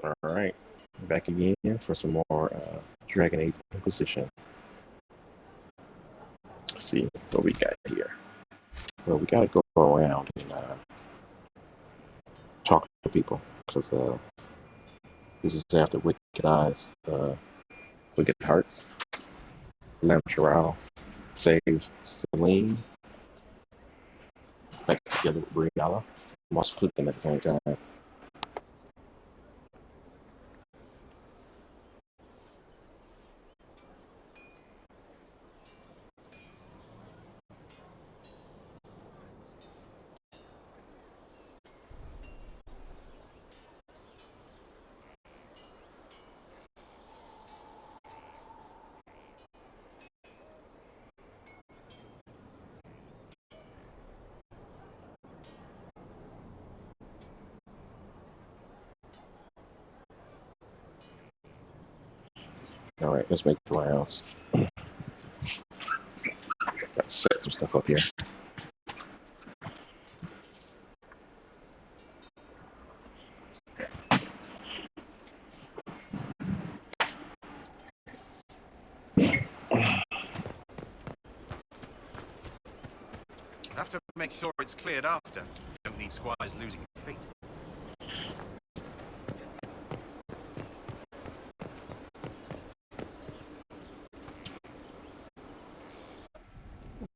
All right, back again for some more Dragon Age Inquisition. Let's see what we got here. Well, we got to go around and talk to people because this is after Wicked Eyes, Wicked Hearts. Lamb Chiral saves Celine back together with Briala. I'm also clicking at the same time. All right, let's make the rounds. Got to set some stuff up here. Have to make sure it's cleared after. Don't need squires losing feet.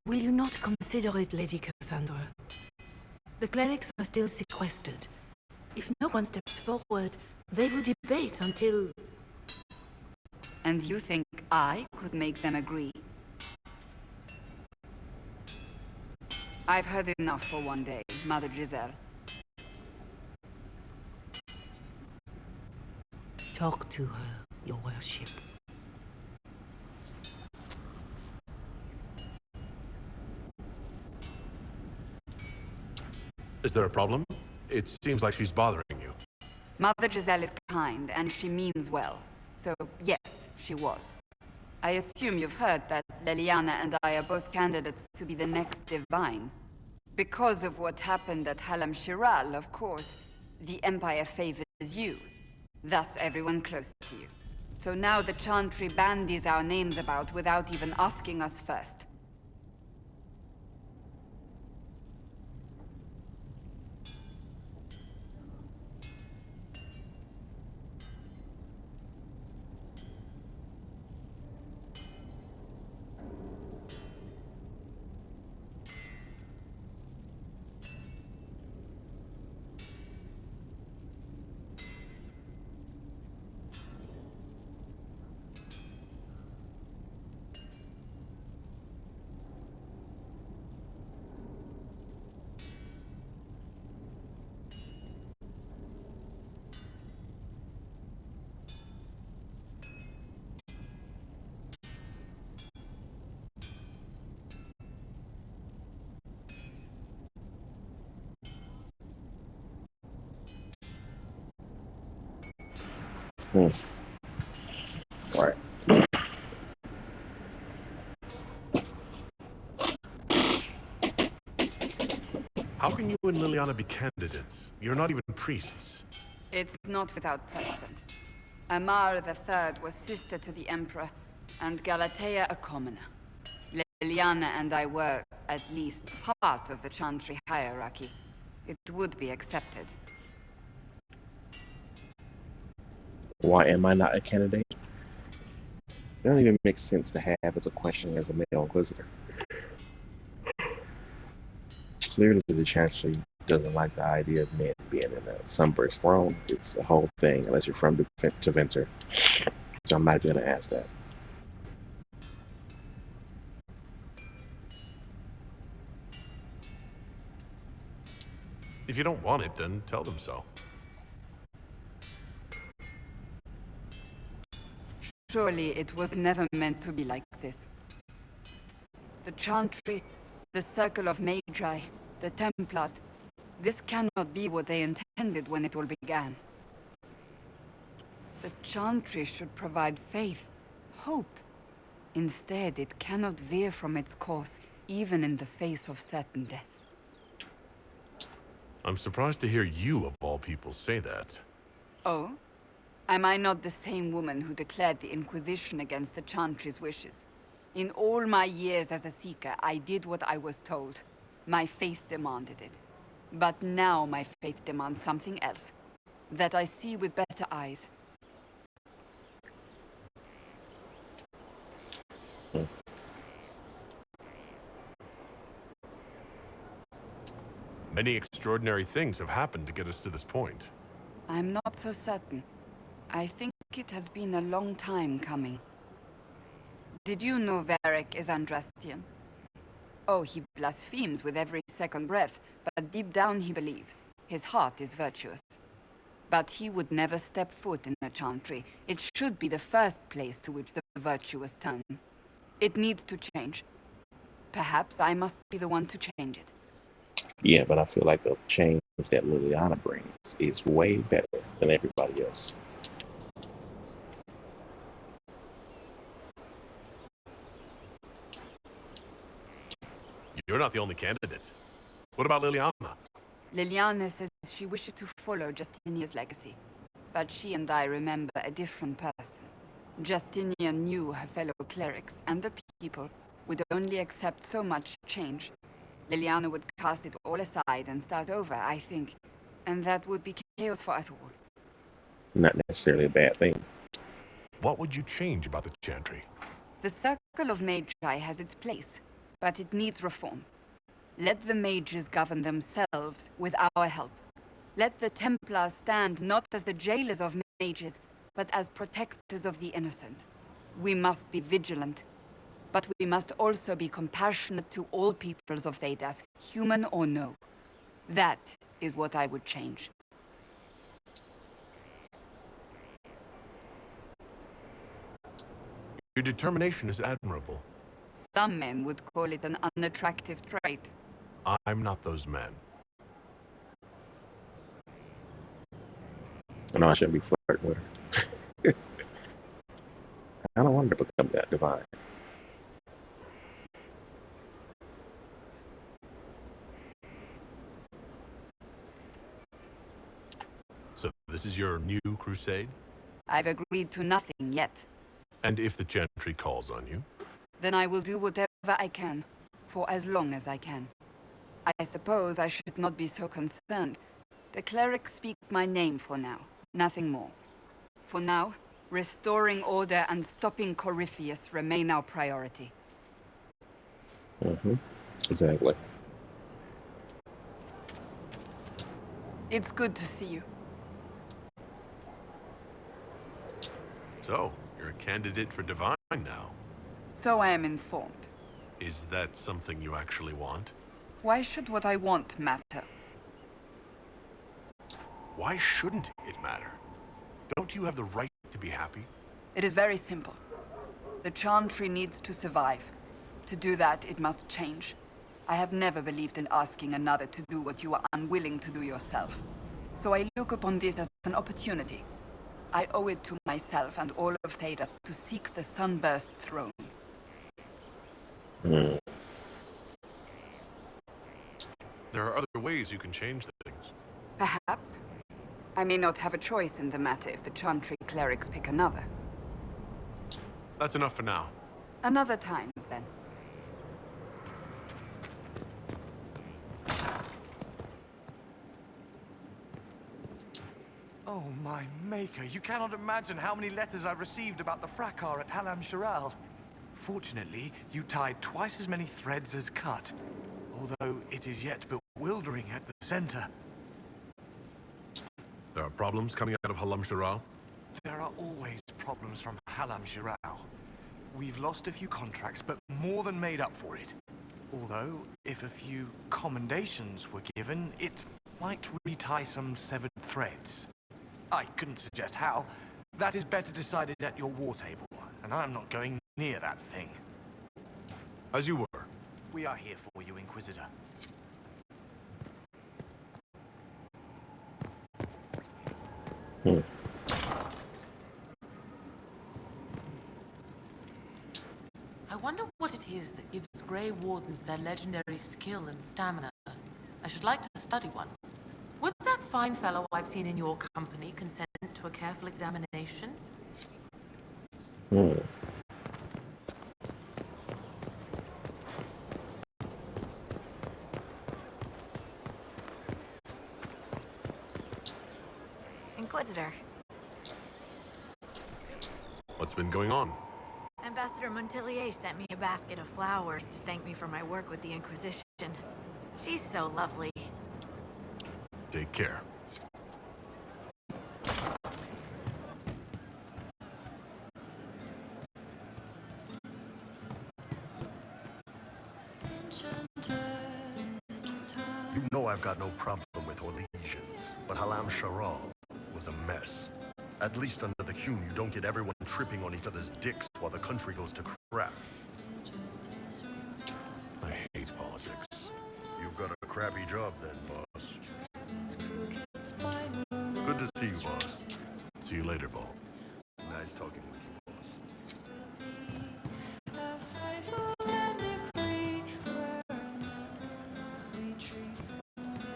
Will you not consider it, Lady Cassandra? The clerics are still sequestered. If no one steps forward, they will debate until... And you think I could make them agree? I've heard enough for one day, Mother Giselle. Talk to her, your worship. Is there a problem? It seems like she's bothering you. Mother Giselle is kind, and she means well. So, yes, she was. I assume you've heard that Leliana and I are both candidates to be the next divine. Because of what happened at Halam Shiral, of course, the Empire favors you. Thus, everyone close to you. So now the Chantry bandies our names about without even asking us first. All right. How can you and Liliana be candidates? You're not even priests. It's not without precedent. Amar III was sister to the Emperor, and Galatea a commoner. Liliana and I were, at least, part of the Chantry hierarchy. It would be accepted. Why am I not a candidate? It don't even make sense to have as a question as a male inquisitor. Clearly, the Chancellor doesn't like the idea of men being in a sunburst throne. It's a whole thing, unless you're from Deventer. So I'm not going to ask that. If you don't want it, then tell them so. Surely it was never meant to be like this. The Chantry, the Circle of Magi, the Templars, this cannot be what they intended when it all began. The Chantry should provide faith, hope. Instead, it cannot veer from its course, even in the face of certain death. I'm surprised to hear you, of all people, say that. Oh? Am I not the same woman who declared the Inquisition against the Chantry's wishes? In all my years as a Seeker, I did what I was told. My faith demanded it. But now my faith demands something else. That I see with better eyes. Many extraordinary things have happened to get us to this point. I'm not so certain. I think it has been a long time coming. Did you know Varric is Andrastian? Oh, he blasphemes with every second breath, but deep down he believes. His heart is virtuous. But he would never step foot in a chantry. It should be the first place to which the virtuous turn. It needs to change. Perhaps I must be the one to change it. Yeah, but I feel like the change that Liliana brings is way better than everybody else. You're not the only candidate. What about Liliana? Liliana says she wishes to follow Justinia's legacy. But she and I remember a different person. Justinia knew her fellow clerics and the people would only accept so much change. Liliana would cast it all aside and start over, I think. And that would be chaos for us all. Not necessarily a bad thing. What would you change about the Chantry? The Circle of Magi has its place, but it needs reform. Let the mages govern themselves with our help. Let the Templars stand not as the jailers of mages, but as protectors of the innocent. We must be vigilant, but we must also be compassionate to all peoples of Thedas, human or no. That is what I would change. Your determination is admirable. Some men would call it an unattractive trait. I'm not those men. I know I shouldn't be flirting with her. I don't want her to become that divine. So this is your new crusade? I've agreed to nothing yet. And if the Chantry calls on you? Then I will do whatever I can, for as long as I can. I suppose I should not be so concerned. The clerics speak my name for now, nothing more. For now, restoring order and stopping Corypheus remain our priority. Exactly. It's good to see you. So, you're a candidate for Divine now. So I am informed. Is that something you actually want? Why should what I want matter? Why shouldn't it matter? Don't you have the right to be happy? It is very simple. The Chantry needs to survive. To do that, it must change. I have never believed in asking another to do what you are unwilling to do yourself. So I look upon this as an opportunity. I owe it to myself and all of Thedas to seek the Sunburst throne. Mm. There are other ways you can change things. Perhaps. I may not have a choice in the matter if the Chantry clerics pick another. That's enough for now. Another time, then. Oh, my maker, you cannot imagine how many letters I've received about the fracas at Halam Shiral. Fortunately, you tied twice as many threads as cut, although it is yet bewildering at the center. There are problems coming out of Halam Shiral? There are always problems from Halam Shiral. We've lost a few contracts, but more than made up for it. Although, if a few commendations were given, it might retie some severed threads. I couldn't suggest how. That is better decided at your war table, and I'm not going near that thing. As you were. We are here for you, Inquisitor. I wonder what it is that gives Grey Wardens their legendary skill and stamina. I should like to study one. Would that fine fellow I've seen in your company consent to a careful examination? Hmm. Inquisitor, What's been going on? Ambassador Montelier sent me a basket of flowers to thank me for my work with the Inquisition. She's so lovely. Take care. You know I've got no problem with Orlesians, but Halam Sharal was a mess. At least under the Hume, you don't get everyone tripping on each other's dicks while the country goes to crap. I hate politics. You've got a crappy job then, boss. Good to see you, boss. See you later, Bull. Nice talking with you, boss.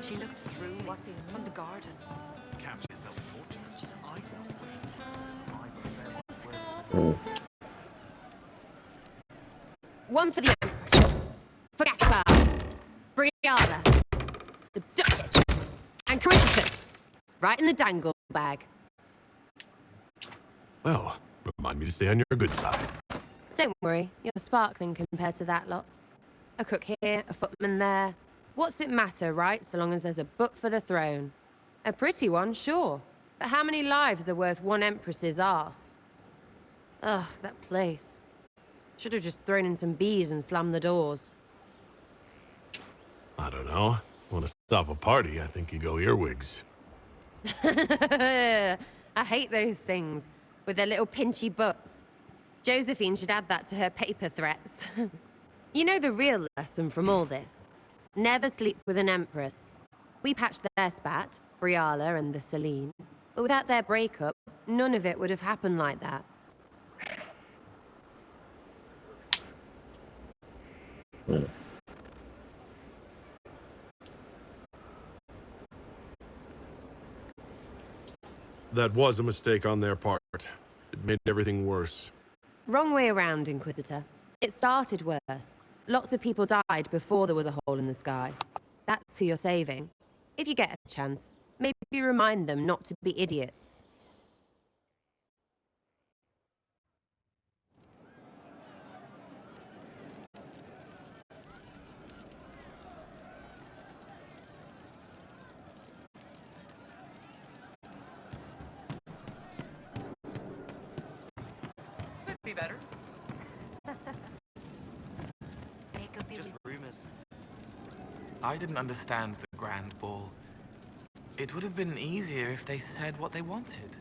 She looked through me from the garden. Count yourself fortunate. One for the Empress, for Gaspar, Briala, the Duchess, and Chrysippus. Right in the dangle bag. Well, remind me to stay on your good side. Don't worry, you're sparkling compared to that lot. A cook here, a footman there. What's it matter, right, so long as there's a butt for the throne? A pretty one, sure. But how many lives are worth one Empress's arse? Ugh, that place. Should have just thrown in some bees and slammed the doors. I don't know. Want to stop a party, I think you go earwigs. I hate those things, with their little pinchy butts. Josephine should add that to her paper threats. You know the real lesson from all this? Never sleep with an Empress. We patched their spat, Briala and the Celine, but without their breakup, none of it would have happened like that. That was a mistake on their part. It made everything worse. Wrong way around, Inquisitor. It started worse. Lots of people died before there was a hole in the sky. That's who you're saving. If you get a chance, maybe remind them not to be idiots. Could be better. Just rumors. I didn't understand the Grand Ball. It would have been easier if they said what they wanted.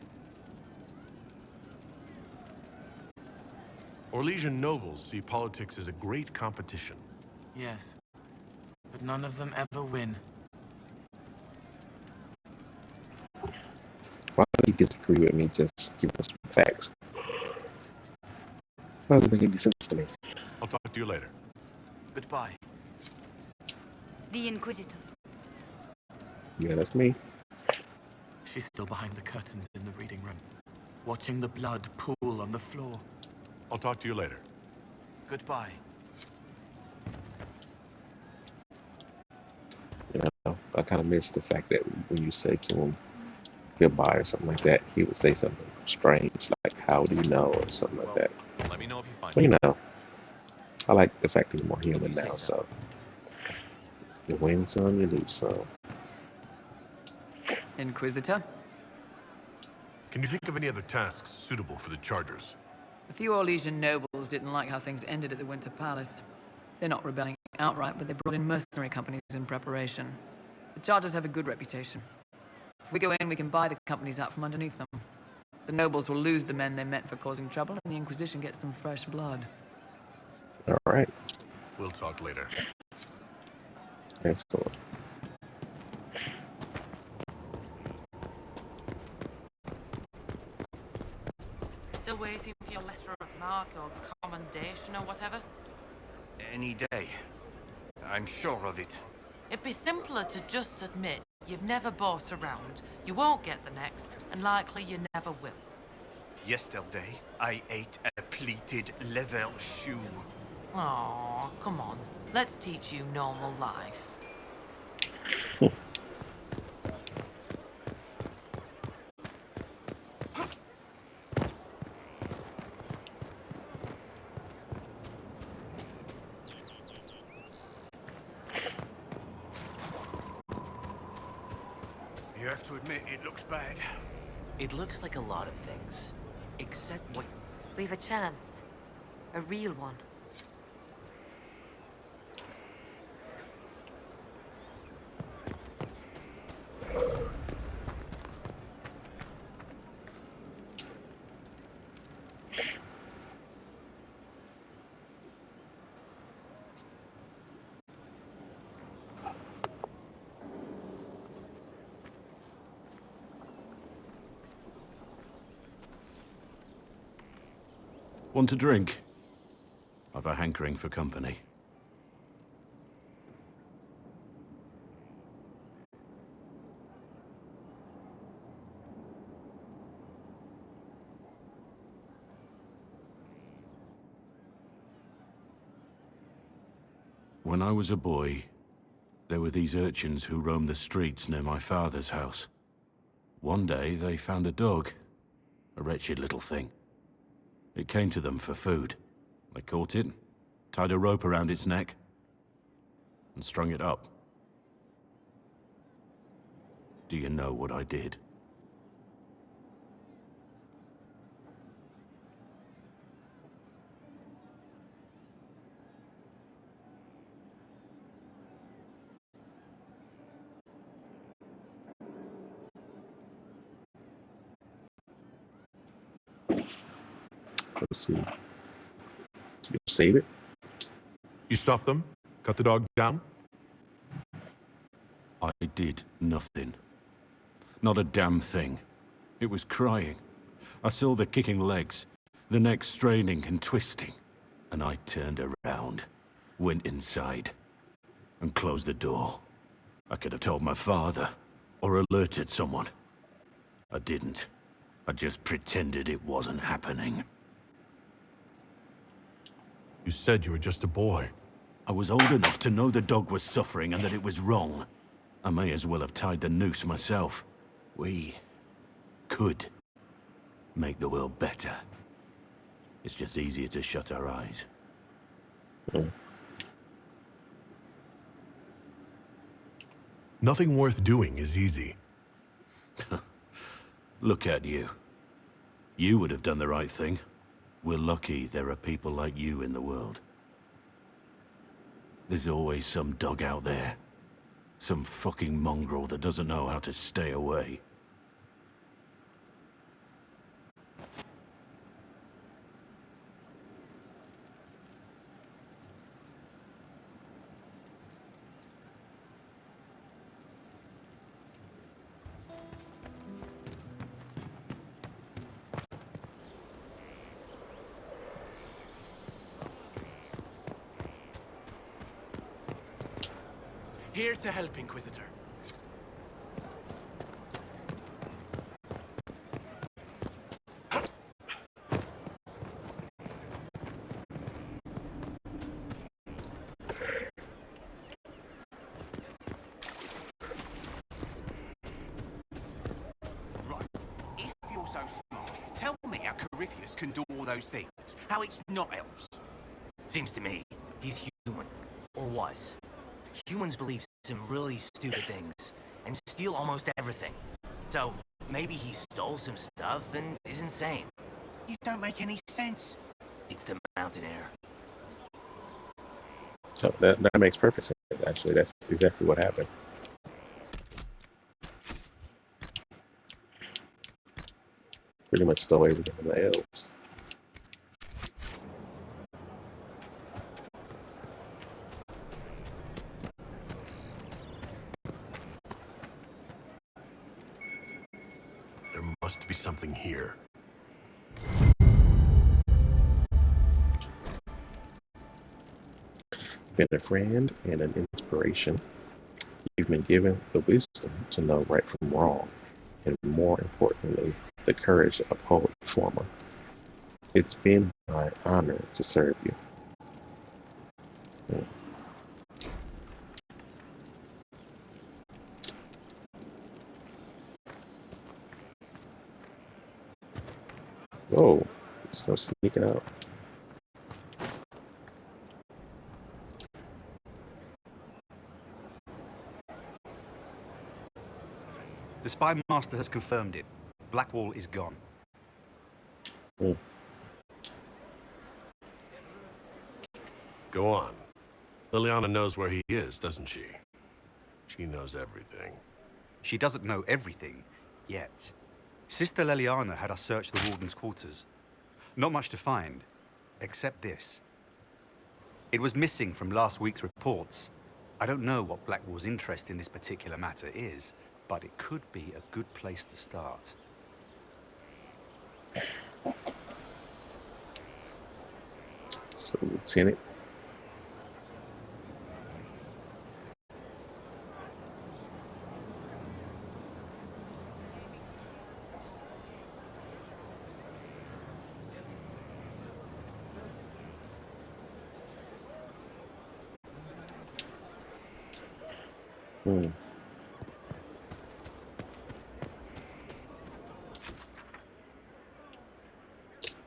Orlesian nobles see politics as a great competition. Yes. But none of them ever win. Why do you disagree with me? Just give us some facts. Doesn't make any sense to me. I'll talk to you later. Goodbye. The Inquisitor. Yeah, that's me. She's still behind the curtains in the reading room, watching the blood pool on the floor. I'll talk to you later. Goodbye. You know, I kind of miss the fact that when you say to him goodbye or something like that, he would say something strange, like "How do you know?" or something like that. Let me know if you find But, you know, I like the fact that he's more human now. So you win some, you lose some. Inquisitor? Can you think of any other tasks suitable for the Chargers? A few Orlesian nobles didn't like how things ended at the Winter Palace. They're not rebelling outright, but they brought in mercenary companies in preparation. The Chargers have a good reputation. If we go in, we can buy the companies out from underneath them. The nobles will lose the men they meant for causing trouble, and the Inquisition gets some fresh blood. All right. We'll talk later. Excellent. Still waiting for your letter of marque or commendation or whatever? Any day. I'm sure of it. It'd be simpler to just admit You've never bought around, you won't get the next, and likely you never will. Yesterday, I ate a pleated leather shoe. Aw, come on. Let's teach you normal life. You have to admit, it looks bad. It looks like a lot of things. Except what... We've a chance. A real one. Want a drink? I've a hankering for company. When I was a boy, there were these urchins who roamed the streets near my father's house. One day, they found a dog. A wretched little thing. It came to them for food. They caught it, tied a rope around its neck, and strung it up. Do you know what I did? Let's see. You save it? You stopped them? Cut the dog down? I did nothing. Not a damn thing. It was crying. I saw the kicking legs, the neck straining and twisting. And I turned around, went inside, and closed the door. I could have told my father, or alerted someone. I didn't. I just pretended it wasn't happening. You said you were just a boy. I was old enough to know the dog was suffering and that it was wrong. I may as well have tied the noose myself. We could make the world better. It's just easier to shut our eyes. Nothing worth doing is easy. Look at you. You would have done the right thing. We're lucky there are people like you in the world. There's always some dog out there. Some fucking mongrel that doesn't know how to stay away. Here to help, Inquisitor. Right. If you're so smart, tell me how Corypheus can do all those things. How it's not elves. Seems to me, he's human. Or was. Humans believe some really stupid things, and steal almost everything. So, maybe he stole some stuff and is insane. You don't make any sense. It's the mountain air. So that makes perfect sense, actually. That's exactly what happened. Pretty much stole everything from the elves. There must be something here. Been a friend and an inspiration. You've been given the wisdom to know right from wrong, and more importantly, the courage to uphold the former. It's been my honor to serve you. Whoa, just go sneak it out. The spy master has confirmed it. Blackwall is gone. Go on. Liliana knows where he is, doesn't she? She knows everything. She doesn't know everything, yet. Sister Liliana had us search the Warden's quarters. Not much to find, except this. It was missing from last week's reports. I don't know what Blackwall's interest in this particular matter is, but it could be a good place to start. So, Lieutenant.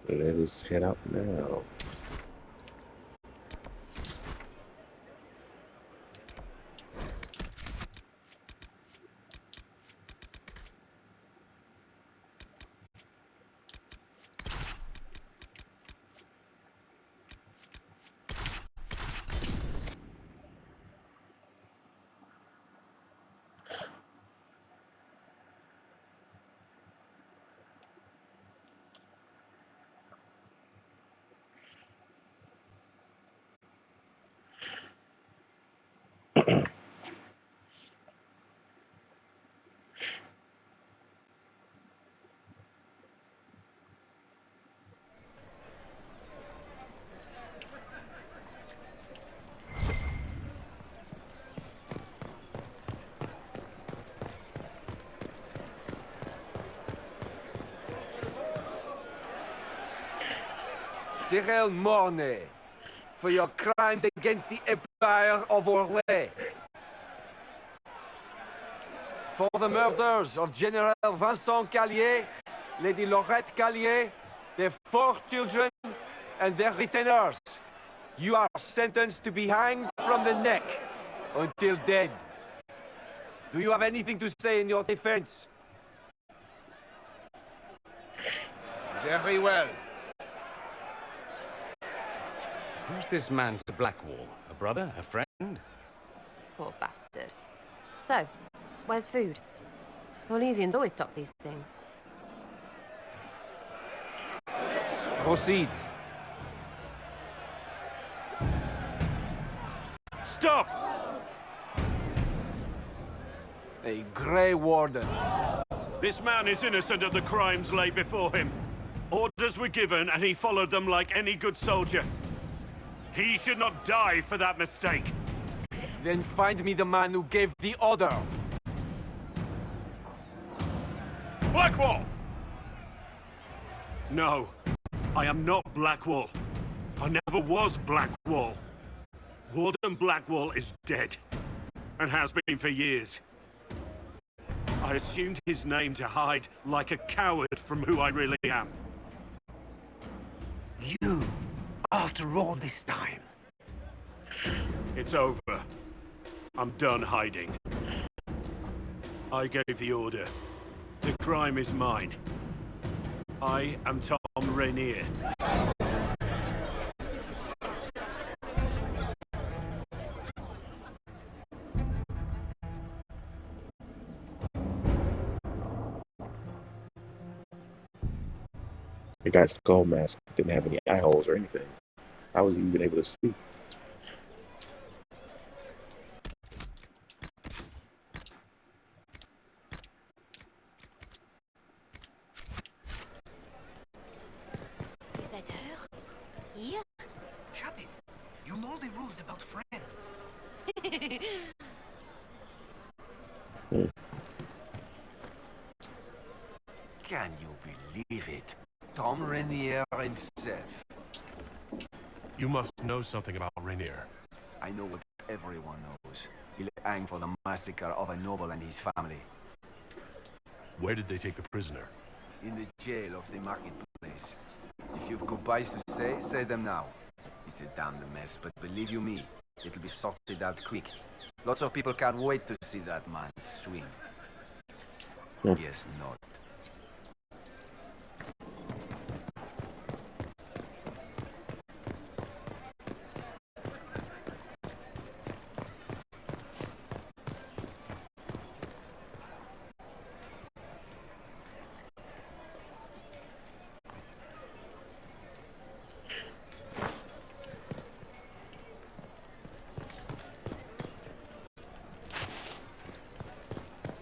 Let us head out now. Cyril Mornay, for your crimes against the Empire of Orlais. For the murders of General Vincent Callier, Lady Laurette Callier, their 4 children, and their retainers. You are sentenced to be hanged from the neck until dead. Do you have anything to say in your defense? Very well. Who's this man to Blackwall? A brother? A friend? Poor bastard. So, where's food? Orlesians always stop these things. Proceed. Stop! A Grey Warden. This man is innocent of the crimes laid before him. Orders were given and he followed them like any good soldier. He should not die for that mistake. Then find me the man who gave the order. Blackwall! No, I am not Blackwall. I never was Blackwall. Warden Blackwall is dead, and has been for years. I assumed his name to hide like a coward from who I really am. You, after all this time. It's over. I'm done hiding. I gave the order. The crime is mine. I am Tom Rainier. The guy's skull mask didn't have any eye holes or anything. I was even able to see. Is that her? Here? Shut it. You know the rules about friends. Hmm. Can you believe it? Tom Rainier himself. You must know something about Rainier. I know what everyone knows. He'll hang for the massacre of a noble and his family. Where did they take the prisoner? In the jail of the marketplace. If you've goodbyes to say them now. It's a damned mess, but believe you me, it'll be sorted out quick. Lots of people can't wait to see that man swing. Guess not.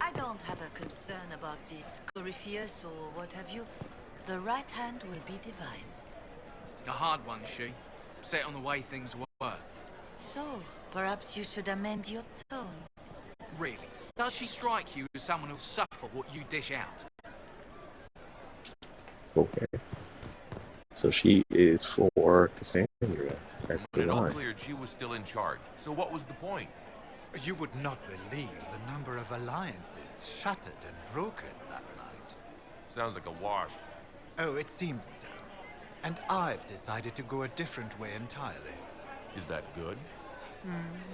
I don't have a concern about this Corypheus or what have you. The right hand will be divine. A hard one, she. Set on the way things were. So, perhaps you should amend your tone. Really? Does she strike you as someone who'll suffer what you dish out? Okay. So she is for Cassandra. That's But the it all line. cleared she was still in charge. So what was the point? You would not believe the number of alliances shattered and broken that night. Sounds like a wash. Oh, it seems so. And I've decided to go a different way entirely. Is that good?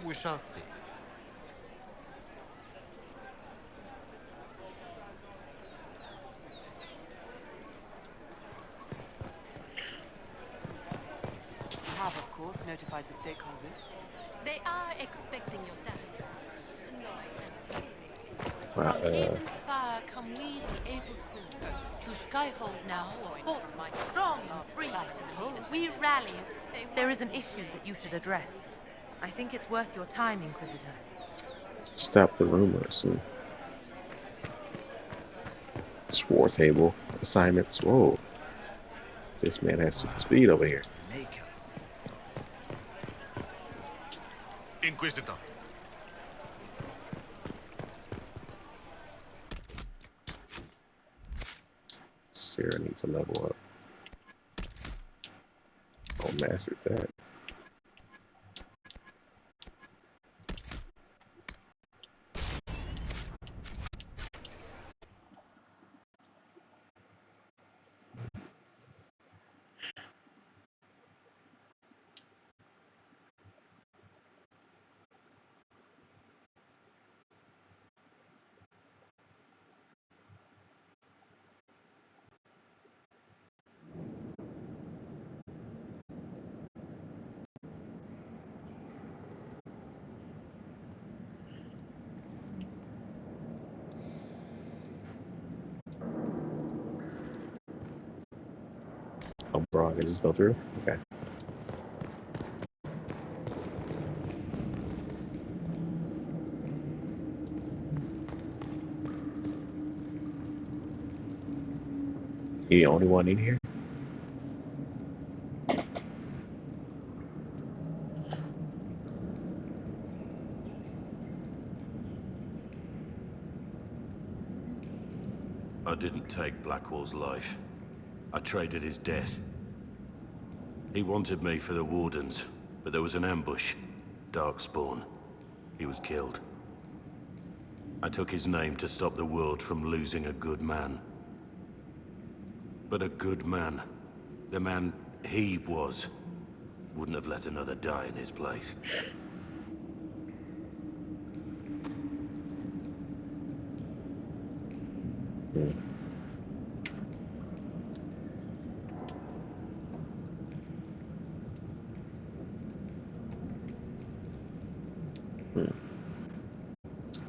We shall see. You have, of course, notified the stakeholders. They are expecting your thanks. Uh, From Eden's fire come we, the able true. To Skyhold now, a fortress strong and free. We rally. There is an issue that you should address. I think it's worth your time, Inquisitor. Stop the rumors and war table assignments. Whoa. This man has super speed over here. Inquisitor. Sarah needs to level up. Oh, mastered that. Oh, bro, I can just go through? Okay. You the only one in here? I didn't take Blackwall's life. I traded his death. He wanted me for the Wardens, but there was an ambush. Darkspawn. He was killed. I took his name to stop the world from losing a good man. But a good man, the man he was, wouldn't have let another die in his place.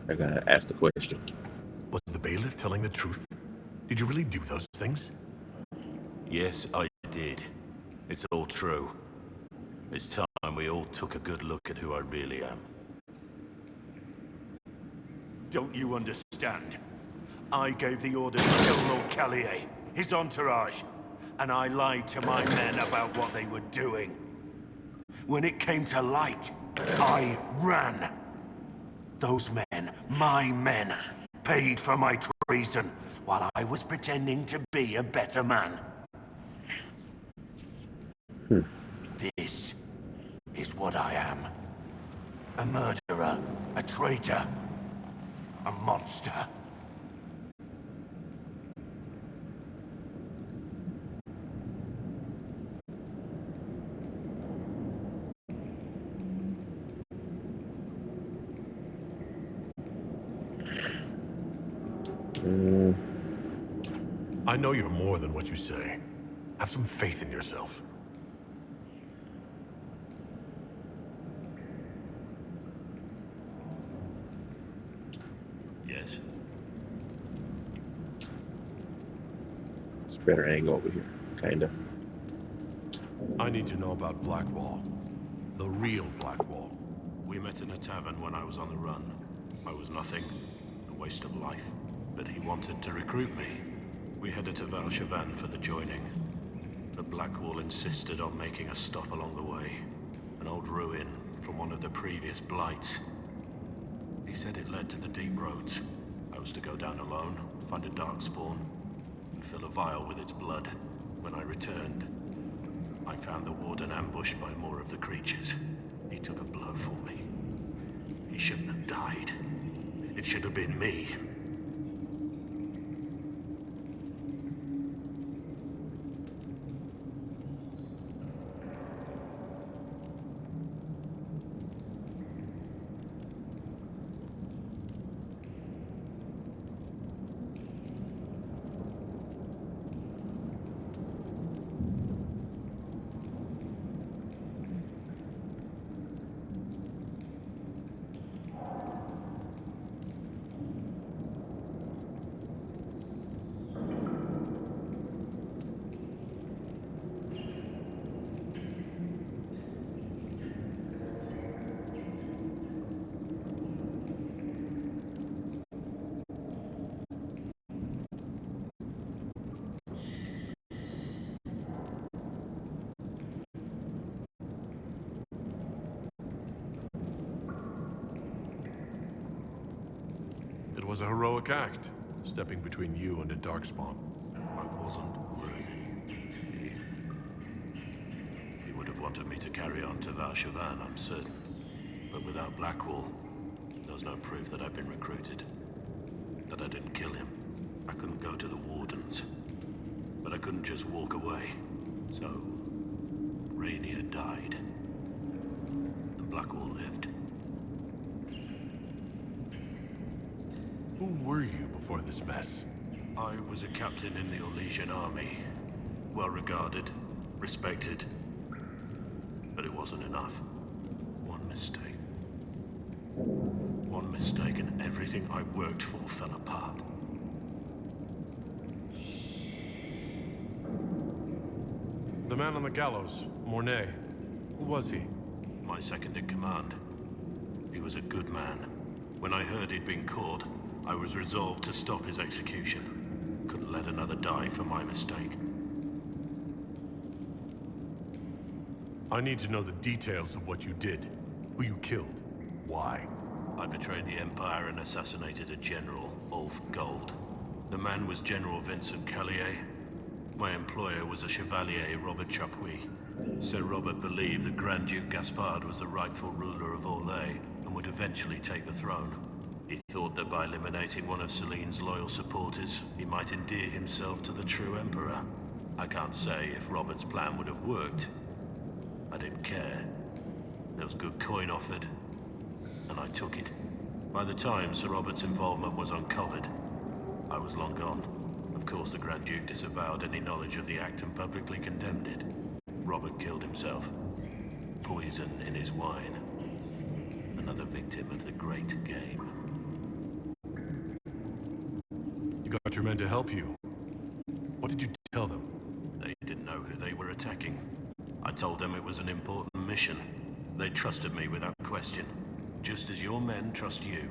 I gotta ask the question. Was the bailiff telling the truth? Did you really do those things? Yes, I did. It's all true. It's time we all took a good look at who I really am. Don't you understand? I gave the order to kill Lord Callier, his entourage, and I lied to my men about what they were doing. When it came to light, I ran. Those men, my men, paid for my treason while I was pretending to be a better man. This is what I am. A murderer, a traitor, a monster. I know you're more than what you say. Have some faith in yourself. Yes. It's a better angle over here, kinda. I need to know about Blackwall. The real Blackwall. We met in a tavern when I was on the run. I was nothing, a waste of life. But he wanted to recruit me. We headed to Val-Chevan for the joining. But Blackwall insisted on making a stop along the way. An old ruin from one of the previous blights. He said it led to the deep roads. I was to go down alone, find a darkspawn, and fill a vial with its blood. When I returned, I found the warden ambushed by more of the creatures. He took a blow for me. He shouldn't have died. It should have been me. It was a heroic act, stepping between you and a darkspawn. I wasn't worthy. He would have wanted me to carry on to Val-Chevan, I'm certain. But without Blackwall, there's no proof that I've been recruited. That I didn't kill him. I couldn't go to the Wardens. But I couldn't just walk away. So, Rainier died. And Blackwall lived. Who were you before this mess? I was a captain in the Orlesian army. Well regarded, respected. But it wasn't enough. One mistake. One mistake and everything I worked for fell apart. The man on the gallows, Mornay. Who was he? My second in command. He was a good man. When I heard he'd been caught, I was resolved to stop his execution. Couldn't let another die for my mistake. I need to know the details of what you did. Who you killed. Why? I betrayed the Empire and assassinated a general, Ulf Gold. The man was General Vincent Callier. My employer was a Chevalier, Robert Chapuis. Sir Robert believed that Grand Duke Gaspard was the rightful ruler of Orlais and would eventually take the throne. He thought that by eliminating one of Celine's loyal supporters, he might endear himself to the true Emperor. I can't say if Robert's plan would have worked. I didn't care. There was good coin offered, and I took it. By the time Sir Robert's involvement was uncovered, I was long gone. Of course, the Grand Duke disavowed any knowledge of the act and publicly condemned it. Robert killed himself. Poison in his wine. Another victim of the great game. You got your men to help you. What did you tell them? They didn't know who they were attacking. I told them it was an important mission. They trusted me without question, just as your men trust you.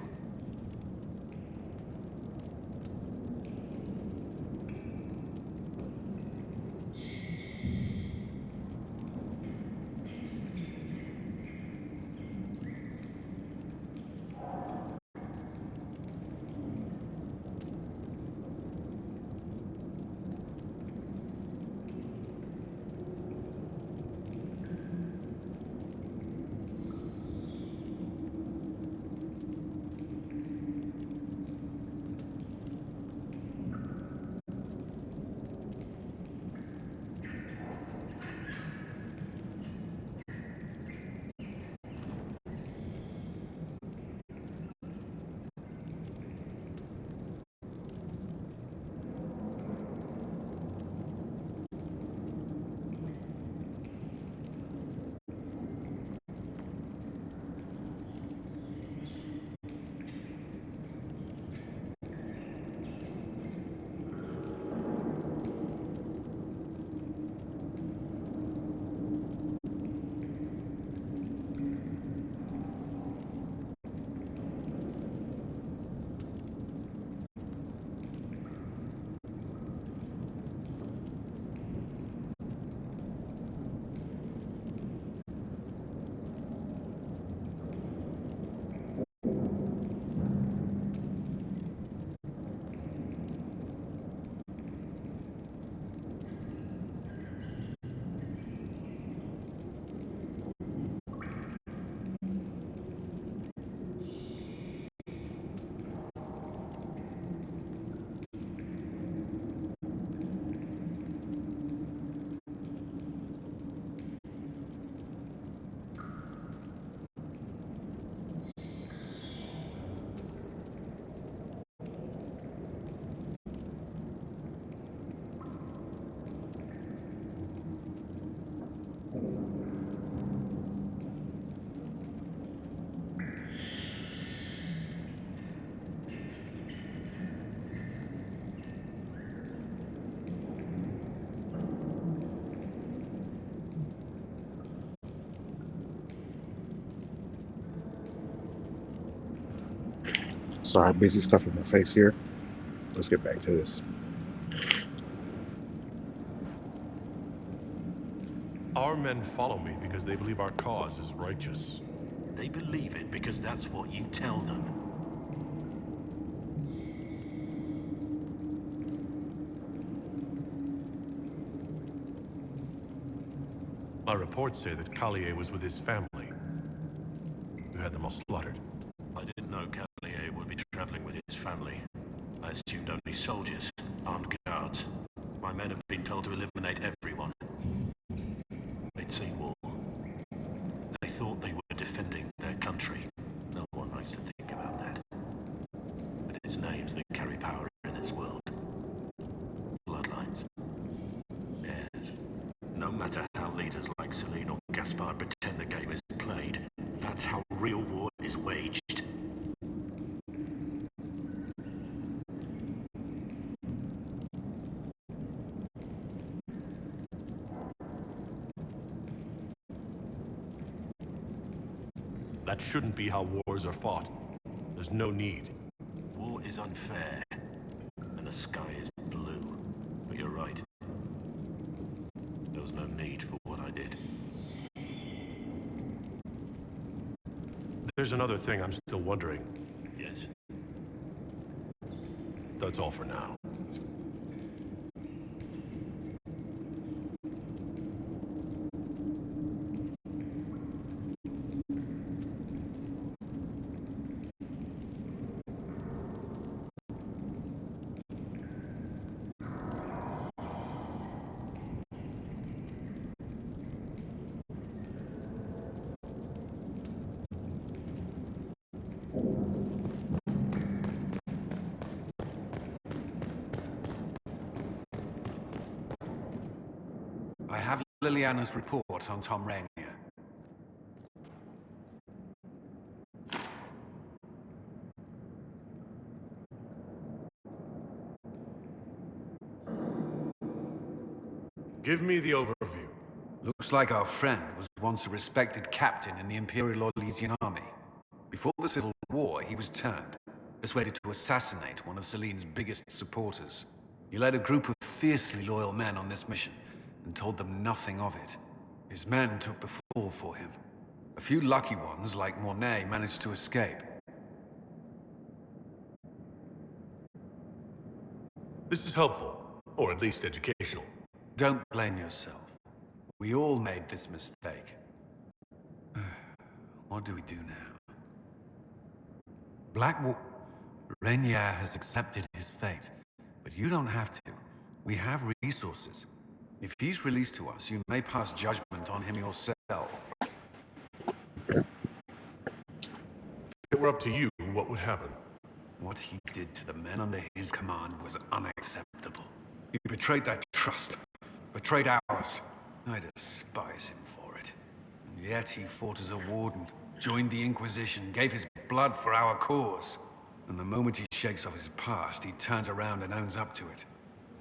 Sorry, busy stuff in my face here. Let's get back to this. Our men follow me because they believe our cause is righteous. They believe it because that's what you tell them. My reports say that Callier was with his family. You had them all slaughtered. I didn't know Callier would be traveling with his family. I assumed only soldiers, armed guards. My men have been told to eliminate everyone. They'd seen war. They thought they were defending their country. No one likes to think about that. But it's names that carry power in this world. Bloodlines. Yes. No matter how leaders like Celine or Gaspard pretend the game is played, that's how real war is waged. That shouldn't be how wars are fought. There's no need. War is unfair, and the sky is blue. But you're right. There was no need for what I did. There's another thing I'm still wondering. Yes? That's all for now. I have Liliana's report on Tom Rainier. Give me the overview. Looks like our friend was once a respected captain in the Imperial Orlesian army. Before the Civil War, he was turned, persuaded to assassinate one of Celine's biggest supporters. He led a group of fiercely loyal men on this mission, and told them nothing of it. His men took the fall for him. A few lucky ones, like Mornay, managed to escape. This is helpful, or at least educational. Don't blame yourself. We all made this mistake. What do we do now? Rainier has accepted his fate, but you don't have to. We have resources. If he's released to us, you may pass judgment on him yourself. If it were up to you, what would happen? What he did to the men under his command was unacceptable. He betrayed their trust, betrayed ours. I despise him for it. And yet he fought as a warden, joined the Inquisition, gave his blood for our cause. And the moment he shakes off his past, he turns around and owns up to it.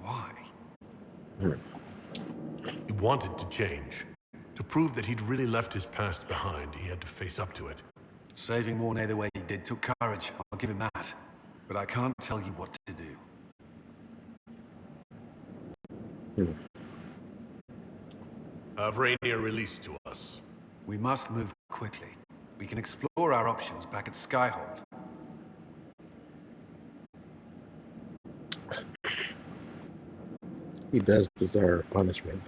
Why? He wanted to change. To prove that he'd really left his past behind, he had to face up to it. Saving Mornay the way he did took courage, I'll give him that. But I can't tell you what to do. Have Rainier released to us. We must move quickly. We can explore our options back at Skyhold. He does deserve punishment.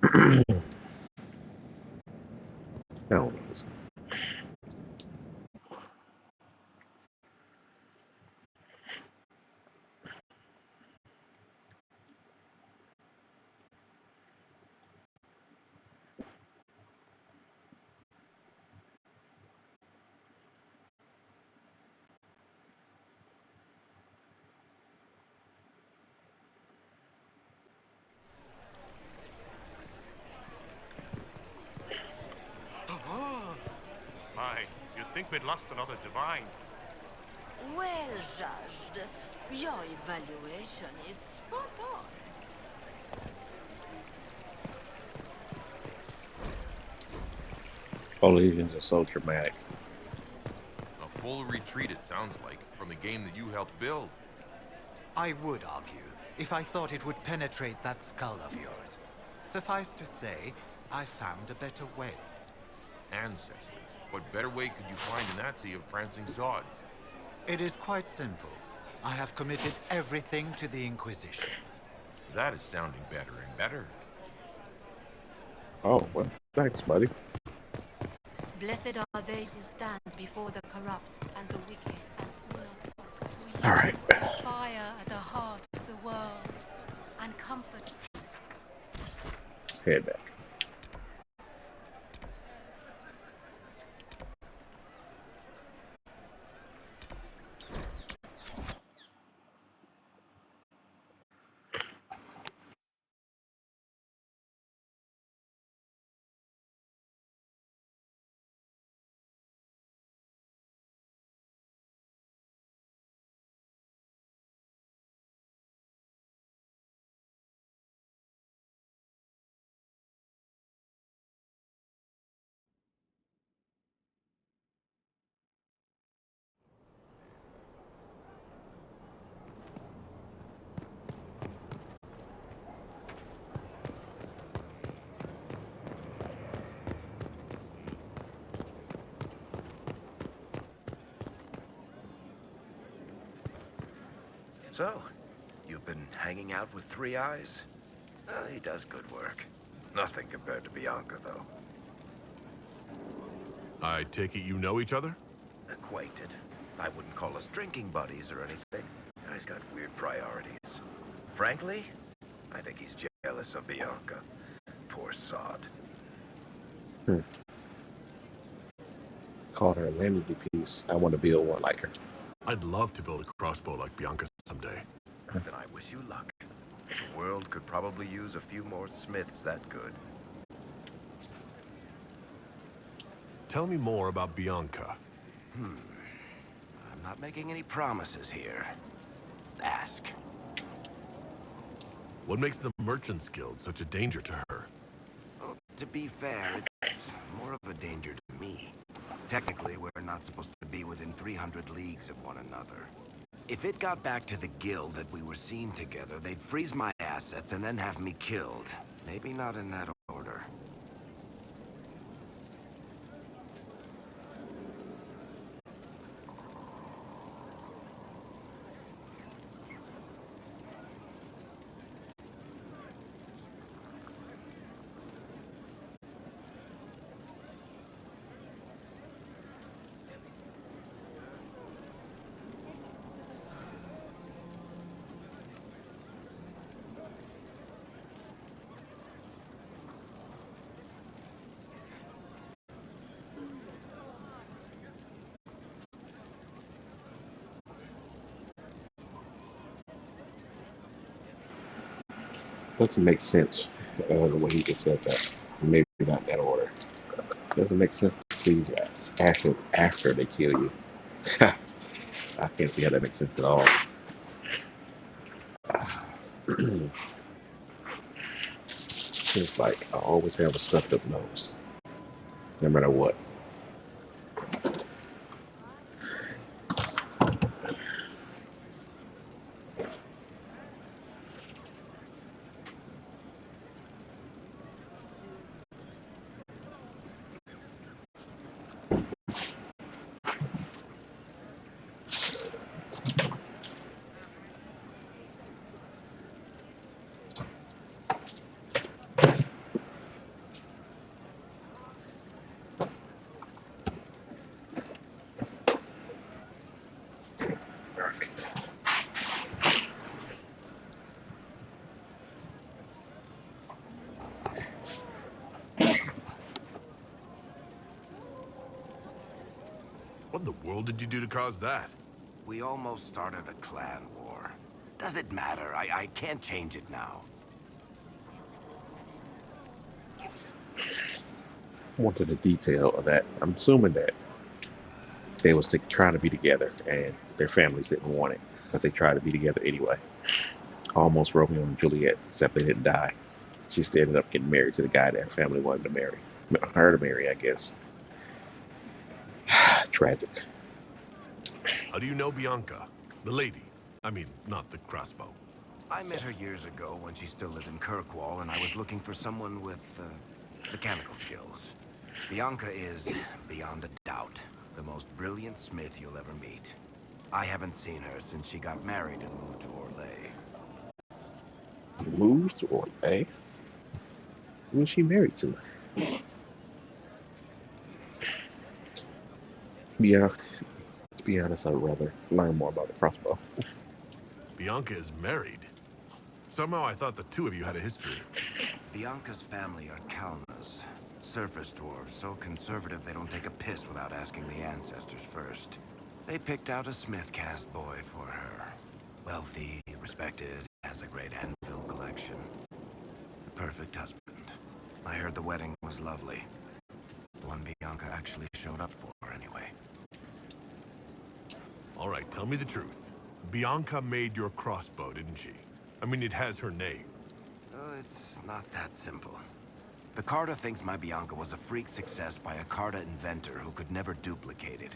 I don't know. You'd think we'd lost another divine. Well judged. Your evaluation is spot on. All Asians are so dramatic. A full retreat, it sounds like, from a game that you helped build. I would argue, if I thought it would penetrate that skull of yours. Suffice to say, I found a better way. Ancestors. What better way could you find in that sea of prancing sods? It is quite simple. I have committed everything to the Inquisition. That is sounding better and better. Oh, well, thanks, buddy. Blessed are they who stand before the corrupt and the wicked and do not fall. All right. Fire at the heart of the world and comfort. Let's head back. So, you've been hanging out with Three Eyes? He does good work. Nothing compared to Bianca, though. I take it you know each other? Acquainted. I wouldn't call us drinking buddies or anything. Guy's got weird priorities. Frankly, I think he's jealous of Bianca. Poor sod. Called her a vanity piece. I want to build one like her. I'd love to build a crossbow like Bianca someday. Then I wish you luck. The world could probably use a few more smiths that good. Tell me more about Bianca. I'm not making any promises here. Ask. What makes the Merchants Guild such a danger to her? Well, to be fair, it's more of a danger to me. Technically, we're not supposed to be within 300 leagues of one another. If it got back to the guild that we were seen together, they'd freeze my assets and then have me killed. Maybe not in that order. Doesn't make sense the way he just said that. Maybe not in that order. Doesn't make sense to freeze assets after they kill you. I can't see how that makes sense at all. Seems like I always have a stuffed up nose, no matter what. What in the world did you do to cause that? We almost started a clan war. Does it matter? I can't change it now. Wanted the detail of that. I'm assuming that they was trying to be together and their families didn't want it, but they tried to be together anyway. Almost Romeo and Juliet, except they didn't die. She still ended up getting married to the guy their family wanted to marry. Her to marry, I guess. Tragic. How do you know Bianca? The lady. I mean, not the crossbow. I met her years ago when she still lived in Kirkwall, and I was looking for someone with mechanical skills. Bianca is, beyond a doubt, the most brilliant smith you'll ever meet. I haven't seen her since she got married and moved to Orlais. Moved to Orlais? Who was she married to? Yeah, to be honest, I'd rather learn more about the crossbow. Bianca is married. Somehow I thought the two of you had a history. Bianca's family are Kalnas. Surface dwarves, so conservative they don't take a piss without asking the ancestors first. They picked out a smith caste boy for her. Wealthy, respected, has a great anvil collection. The perfect husband. I heard the wedding was lovely. The one Bianca actually showed up for, anyway. All right, tell me the truth. Bianca made your crossbow, didn't she? I mean, it has her name. It's not that simple. The Carta thinks my Bianca was a freak success by a Carta inventor who could never duplicate it.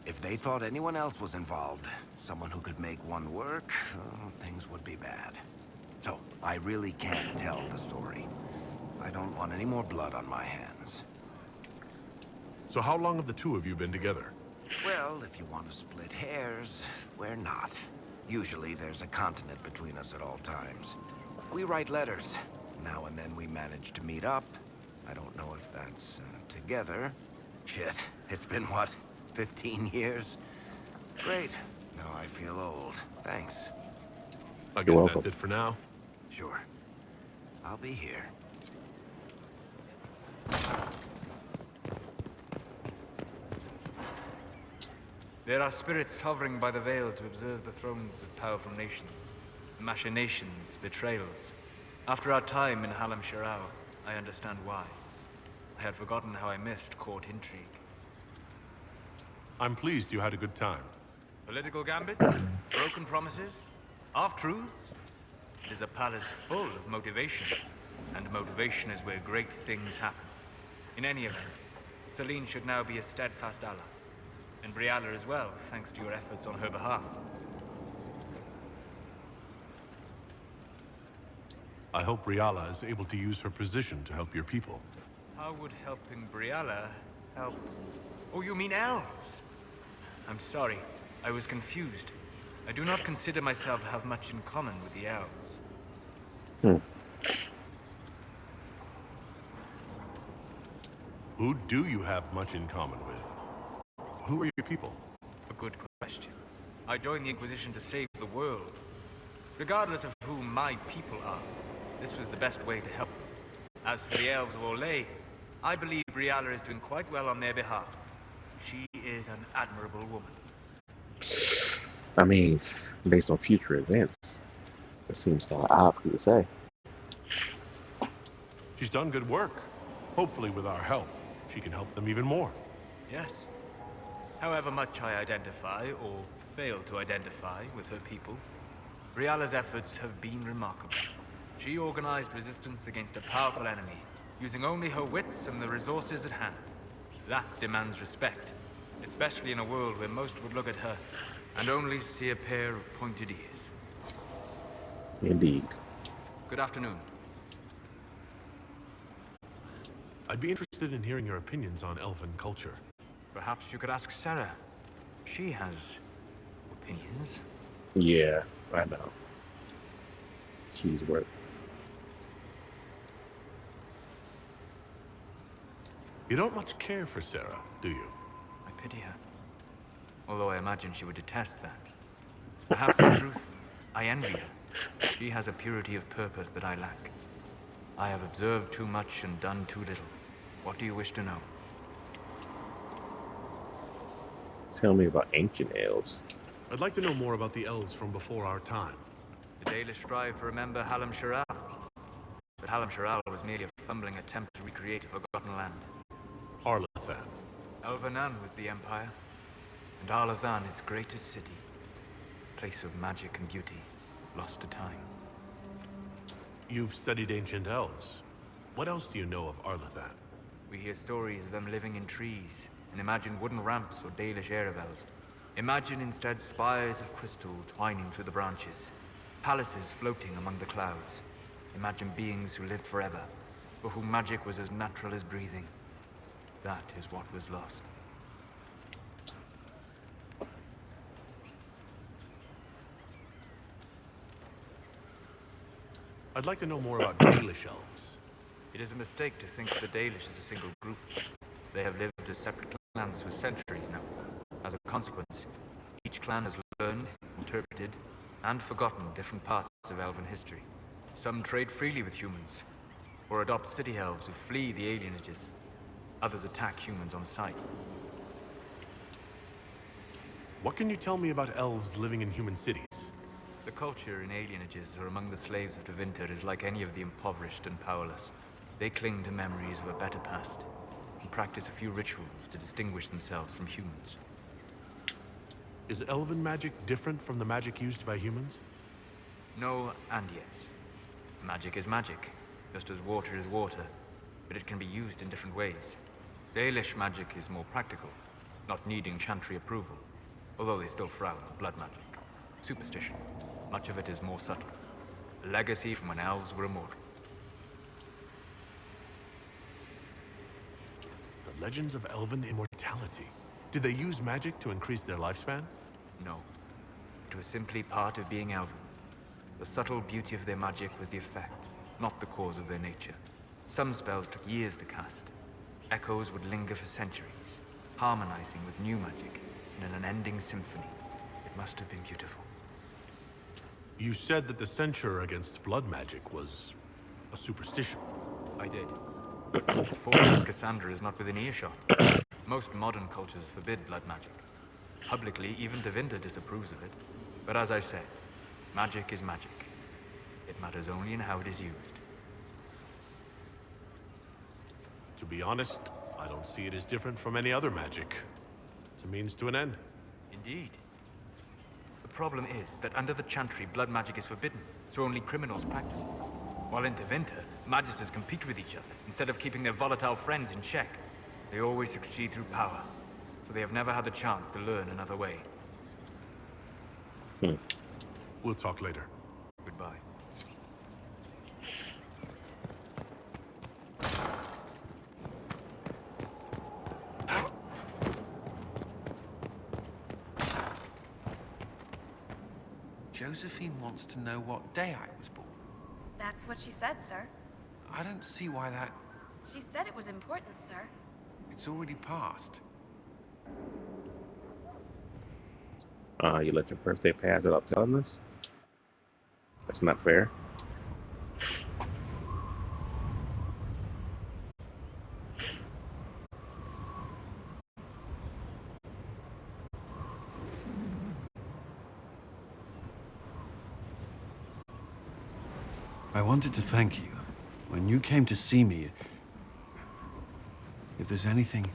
If they thought anyone else was involved, someone who could make one work, things would be bad. So, I really can't tell the story. I don't want any more blood on my hands. So how long have the two of you been together? Well, if you want to split hairs, we're not. Usually there's a continent between us at all times. We write letters. Now and then we manage to meet up. I don't know if that's together. Shit, it's been what, 15 years? Great. Now I feel old. Thanks. I guess that's it for now. Sure. I'll be here. There are spirits hovering by the veil to observe the thrones of powerful nations. Machinations, betrayals. After our time in Halam Sharal, I understand why. I had forgotten how I missed court intrigue. I'm pleased you had a good time. Political gambits? Broken promises? Half-truths? It is a palace full of motivation. And motivation is where great things happen. In any event, Celine should now be a steadfast ally. And Briala as well, thanks to your efforts on her behalf. I hope Briala is able to use her position to help your people. How would helping Briala help? Oh, you mean elves? I'm sorry, I was confused. I do not consider myself to have much in common with the elves. Who do you have much in common with? Who are your people? A good question. I joined the Inquisition to save the world. Regardless of who my people are, this was the best way to help them. As for the elves of Orlais, I believe Briala is doing quite well on their behalf. She is an admirable woman. I mean, based on future events, it seems kind of odd for you to say. She's done good work. Hopefully with our help, she can help them even more. Yes. However much I identify, or fail to identify, with her people, Briala's efforts have been remarkable. She organized resistance against a powerful enemy, using only her wits and the resources at hand. That demands respect, especially in a world where most would look at her and only see a pair of pointed ears. Indeed. Good afternoon. I'd be interested in hearing your opinions on elven culture. Perhaps you could ask Sarah. She has opinions. Yeah, I know. She's worth. You don't much care for Sarah, do you? I pity her. Although I imagine she would detest that. Perhaps in truth, I envy her. She has a purity of purpose that I lack. I have observed too much and done too little. What do you wish to know? Tell me about ancient elves. I'd like to know more about the elves from before our time. The Dalish strive to remember Halam Sharal. But Halam Sharal was merely a fumbling attempt to recreate a forgotten land. Arlathan. Elvanan was the empire, and Arlathan its greatest city. Place of magic and beauty, lost to time. You've studied ancient elves. What else do you know of Arlathan? We hear stories of them living in trees, and imagine wooden ramps or Dalish aeravels. Imagine instead spires of crystal twining through the branches, palaces floating among the clouds. Imagine beings who lived forever, for whom magic was as natural as breathing. That is what was lost. I'd like to know more about Dalish elves. It is a mistake to think of the Dalish as a single group. They have lived as separate clans for centuries now. As a consequence, each clan has learned, interpreted, and forgotten different parts of elven history. Some trade freely with humans, or adopt city elves who flee the alienages. Others attack humans on sight. What can you tell me about elves living in human cities? The culture in alienages or among the slaves of Tevinter is like any of the impoverished and powerless. They cling to memories of a better past, and practice a few rituals to distinguish themselves from humans. Is elven magic different from the magic used by humans? No and yes. Magic is magic, just as water is water, but it can be used in different ways. Dalish magic is more practical, not needing chantry approval, although they still frown on blood magic. Superstition. Much of it is more subtle. A legacy from when elves were immortal. The legends of elven immortality. Did they use magic to increase their lifespan? No. It was simply part of being elven. The subtle beauty of their magic was the effect, not the cause of their nature. Some spells took years to cast. Echoes would linger for centuries, harmonizing with new magic in an unending symphony. It must have been beautiful. You said that the censure against blood magic was a superstition. I did. It's fortunate Cassandra is not within earshot. Most modern cultures forbid blood magic. Publicly, even Tevinter disapproves of it. But as I said, magic is magic. It matters only in how it is used. To be honest, I don't see it as different from any other magic. It's a means to an end. Indeed. The problem is that under the Chantry, blood magic is forbidden, so only criminals practice it. While in Tevinter, magisters compete with each other, instead of keeping their volatile friends in check. They always succeed through power, so they have never had the chance to learn another way. We'll talk later. Goodbye. Josephine wants to know what day I was born. That's what she said, sir. I don't see why that... She said it was important, sir. It's already passed. You let your birthday pass without telling us? That's not fair. I wanted to thank you. When you came to see me, if there's anything...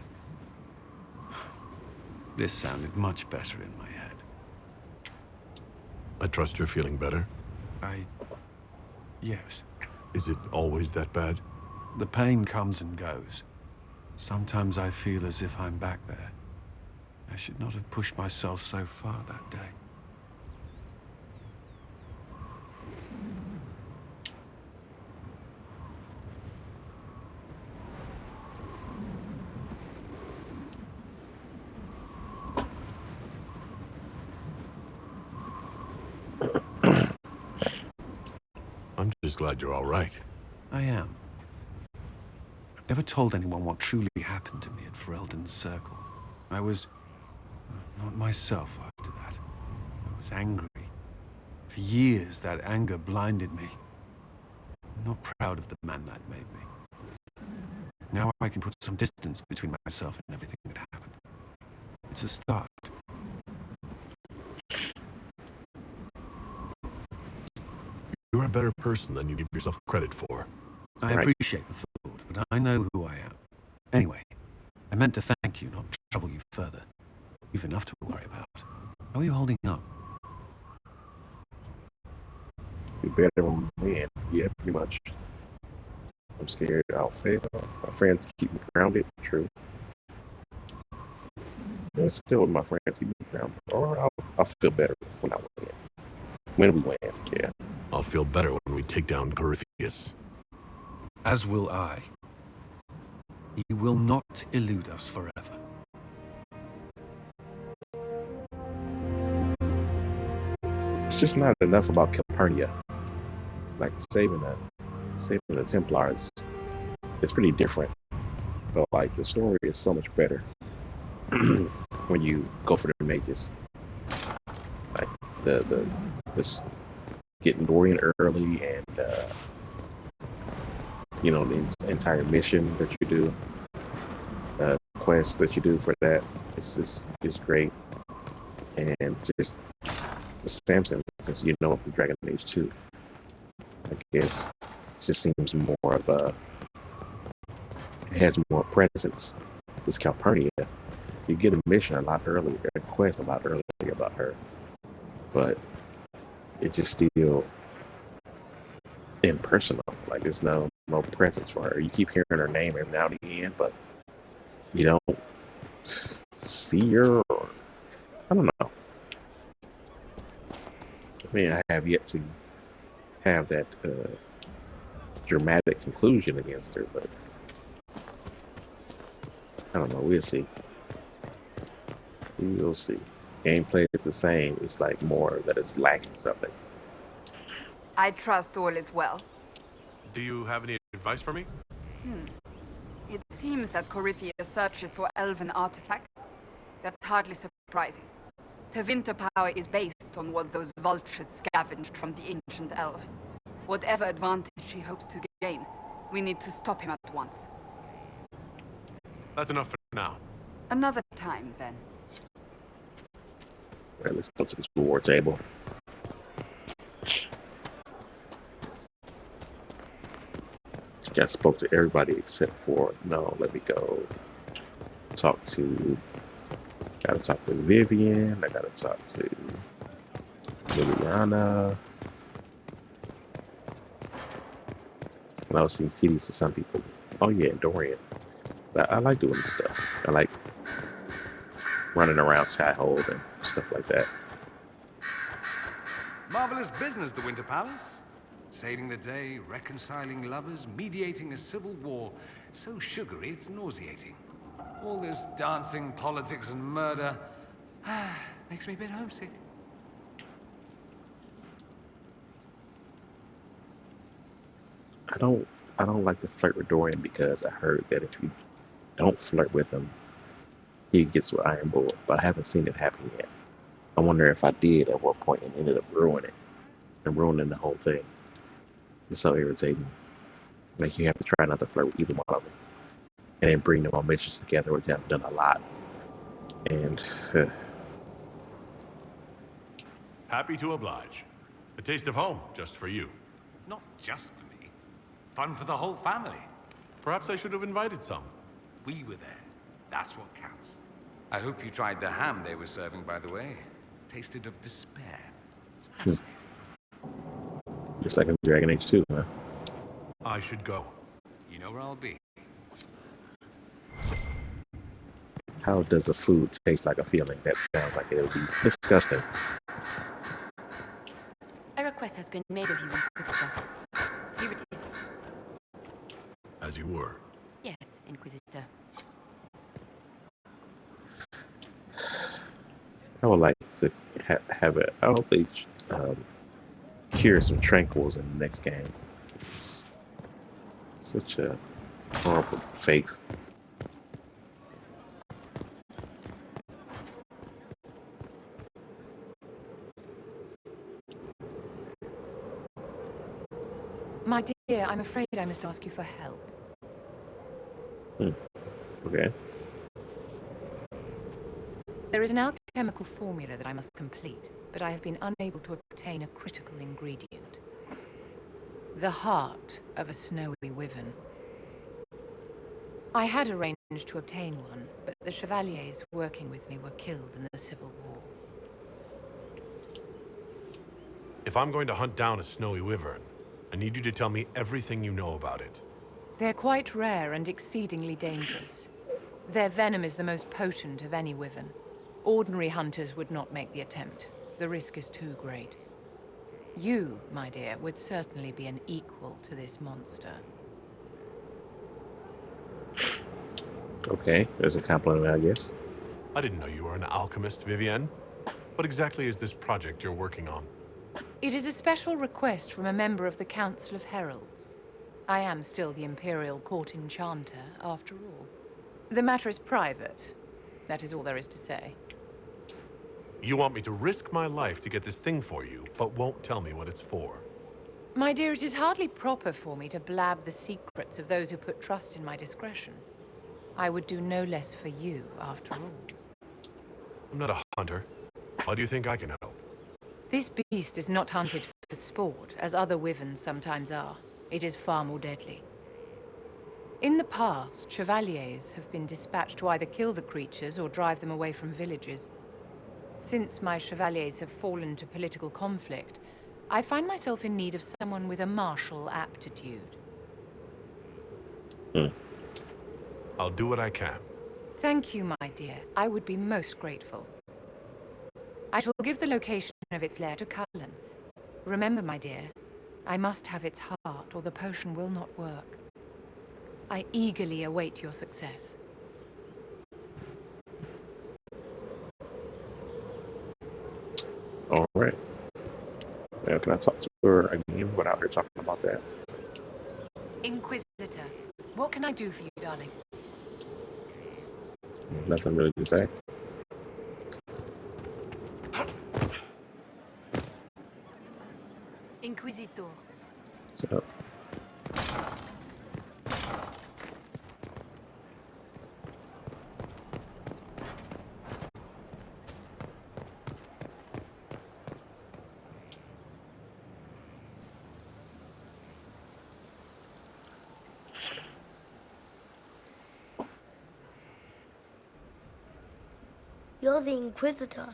This sounded much better in my head. I trust you're feeling better. Yes. Is it always that bad? The pain comes and goes. Sometimes I feel as if I'm back there. I should not have pushed myself so far that day. I'm just glad you're all right. I am. I've never told anyone what truly happened to me at Ferelden's Circle. I was... not myself after that. I was angry. For years, that anger blinded me. I'm not proud of the man that made me. Now I can put some distance between myself and everything that happened. It's a start. You're a better person than you give yourself credit for. I appreciate the thought, but I know who I am. Anyway, I meant to thank you, not trouble you further. You've enough to worry about. How are you holding up? You're better than me, yeah, pretty much. I'm scared I'll fail. My friends keep me grounded, true. Let's still with my friends. Or I'll feel better when I win. When we win, yeah. I'll feel better when we take down Corypheus. As will I. He will not elude us forever. It's just not enough about Calpurnia. Like saving the Templars. It's pretty different. But like the story is so much better when you go for the mages. Like this getting Dorian early and the entire mission that you do, quest that you do for that is great. And just the Samson, since you know from Dragon Age 2, I guess it just seems more of it has more presence. This Calpurnia, you get a mission a lot earlier, a quest a lot earlier about her, but it just still impersonal. Like there's no presence for her. You keep hearing her name every now and again, but you don't see her. Or, I don't know. I mean, I have yet to have that dramatic conclusion against her, but I don't know. We'll see. We'll see. Gameplay is the same. It's like more that it's lacking something. I trust all is well. Do you have any advice for me? It seems that Corypheus searches for elven artifacts. That's hardly surprising. Her winter power is based on what those vultures scavenged from the ancient elves. Whatever advantage he hopes to gain, we need to stop him at once. That's enough for now. Another time, then. Alright, let's go to this reward table. I spoke to everybody except for, let me go gotta talk to Vivian, I gotta talk to Liliana. And I was seeing tedious to some people. Oh yeah, Dorian. But I like doing this stuff. I like running around Skyhold and stuff like that. Marvelous business, the Winter Palace. Saving the day, reconciling lovers, mediating a civil war. So sugary, it's nauseating. All this dancing, politics, and murder makes me a bit homesick. I don't like to flirt with Dorian because I heard that if you don't flirt with him, he gets with Iron Bull, but I haven't seen it happen yet. I wonder if I did at one point and ended up ruining the whole thing. It's so irritating. Like you have to try not to flirt with either one of them, and then bring them on missions together, which I've done a lot. And Happy to oblige. A taste of home, just for you. Not just for me. Fun for the whole family. Perhaps I should have invited some. We were there. That's what counts. I hope you tried the ham they were serving, by the way. Tasted of despair. Just like in Dragon Age 2, huh? I should go. You know where I'll be. How does a food taste like a feeling? That sounds like it would be disgusting. A request has been made of you, Inquisitor. Here it is. As you were. Yes, Inquisitor. I would like to have it. I hope they cure some tranquils in the next game. Such a horrible fate. My dear, I'm afraid I must ask you for help. Okay. There is an alchemical formula that I must complete, but I have been unable to obtain a critical ingredient. The heart of a snowy wyvern. I had arranged to obtain one, but the chevaliers working with me were killed in the Civil War. If I'm going to hunt down a snowy wyvern, I need you to tell me everything you know about it. They're quite rare and exceedingly dangerous. Their venom is the most potent of any wyvern. Ordinary hunters would not make the attempt. The risk is too great. You, my dear, would certainly be an equal to this monster. Okay, there's a compliment, I guess. I didn't know you were an alchemist, Vivienne. What exactly is this project you're working on? It is a special request from a member of the Council of Heralds. I am still the Imperial Court Enchanter, after all. The matter is private. That is all there is to say. You want me to risk my life to get this thing for you, but won't tell me what it's for. My dear, it is hardly proper for me to blab the secrets of those who put trust in my discretion. I would do no less for you, after all. I'm not a hunter. How do you think I can help? This beast is not hunted for sport, as other wyverns sometimes are. It is far more deadly. In the past, chevaliers have been dispatched to either kill the creatures or drive them away from villages. Since my chevaliers have fallen to political conflict, I find myself in need of someone with a martial aptitude. I'll do what I can. Thank you, my dear. I would be most grateful. I shall give the location of its lair to Cullen. Remember, my dear, I must have its heart or the potion will not work. I eagerly await your success. All right. Now, can I talk to her again without her talking about that? Inquisitor, what can I do for you, darling? Nothing really to say. Inquisitor. So, You're the Inquisitor.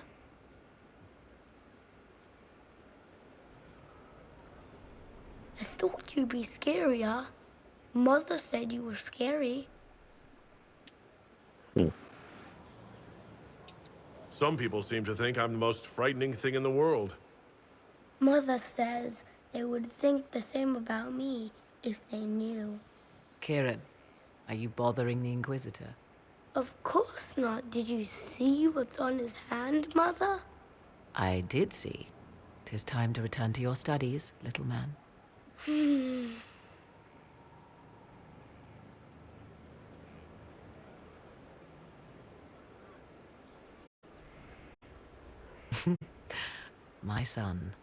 I thought you'd be scarier. Mother said you were scary. Some people seem to think I'm the most frightening thing in the world. Mother says they would think the same about me if they knew. Kieran, are you bothering the Inquisitor? Of course not. Did you see what's on his hand, Mother? I did see. 'Tis time to return to your studies, little man. My son.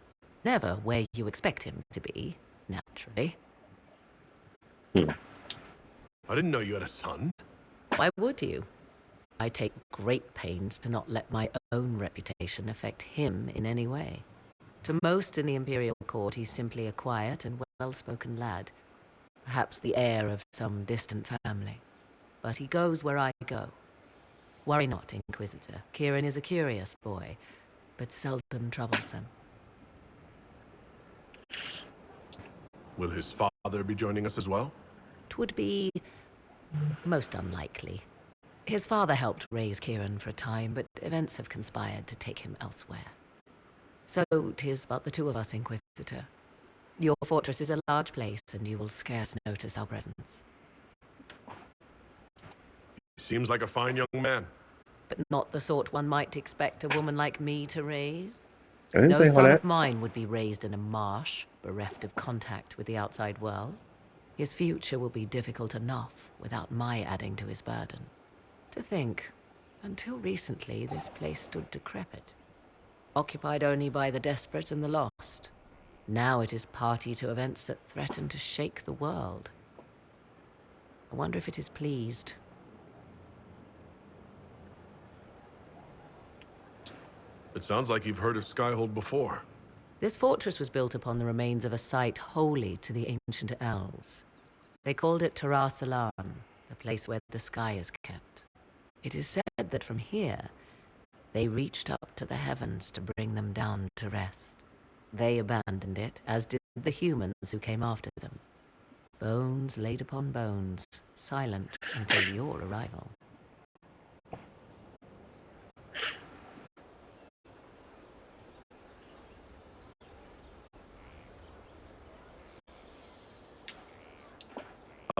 Never where you expect him to be, naturally. I didn't know you had a son. Why would you? I take great pains to not let my own reputation affect him in any way. To most in the Imperial Court, he's simply a quiet and well-spoken lad. Perhaps the heir of some distant family. But he goes where I go. Worry not, Inquisitor. Kieran is a curious boy, but seldom troublesome. Will his father be joining us as well? 'Twould be most unlikely. His father helped raise Kieran for a time, but events have conspired to take him elsewhere. So 'tis but the two of us, Inquisitor. Your fortress is a large place, and you will scarce notice our presence. He seems like a fine young man. But not the sort one might expect a woman like me to raise. I didn't No say all son that. of mine would be raised in a marsh, bereft of contact with the outside world. His future will be difficult enough without my adding to his burden. To think, until recently, this place stood decrepit, occupied only by the desperate and the lost. Now it is party to events that threaten to shake the world. I wonder if it is pleased. It sounds like you've heard of Skyhold before. This fortress was built upon the remains of a site holy to the ancient elves. They called it Terra Salan, the place where the sky is kept. It is said that from here, they reached up to the heavens to bring them down to rest. They abandoned it, as did the humans who came after them. Bones laid upon bones, silent until your arrival.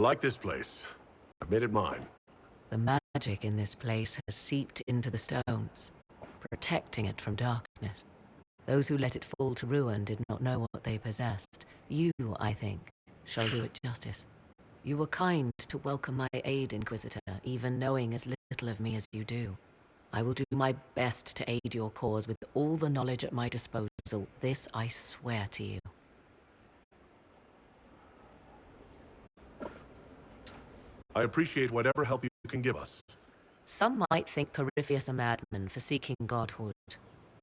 like this place. I've made it mine. The magic in this place has seeped into the stones, protecting it from darkness. Those who let it fall to ruin did not know what they possessed. You, I think, shall do it justice. You were kind to welcome my aid, Inquisitor, even knowing as little of me as you do. I will do my best to aid your cause with all the knowledge at my disposal. This I swear to you. I appreciate whatever help you can give us. Some might think Corypheus a madman for seeking godhood.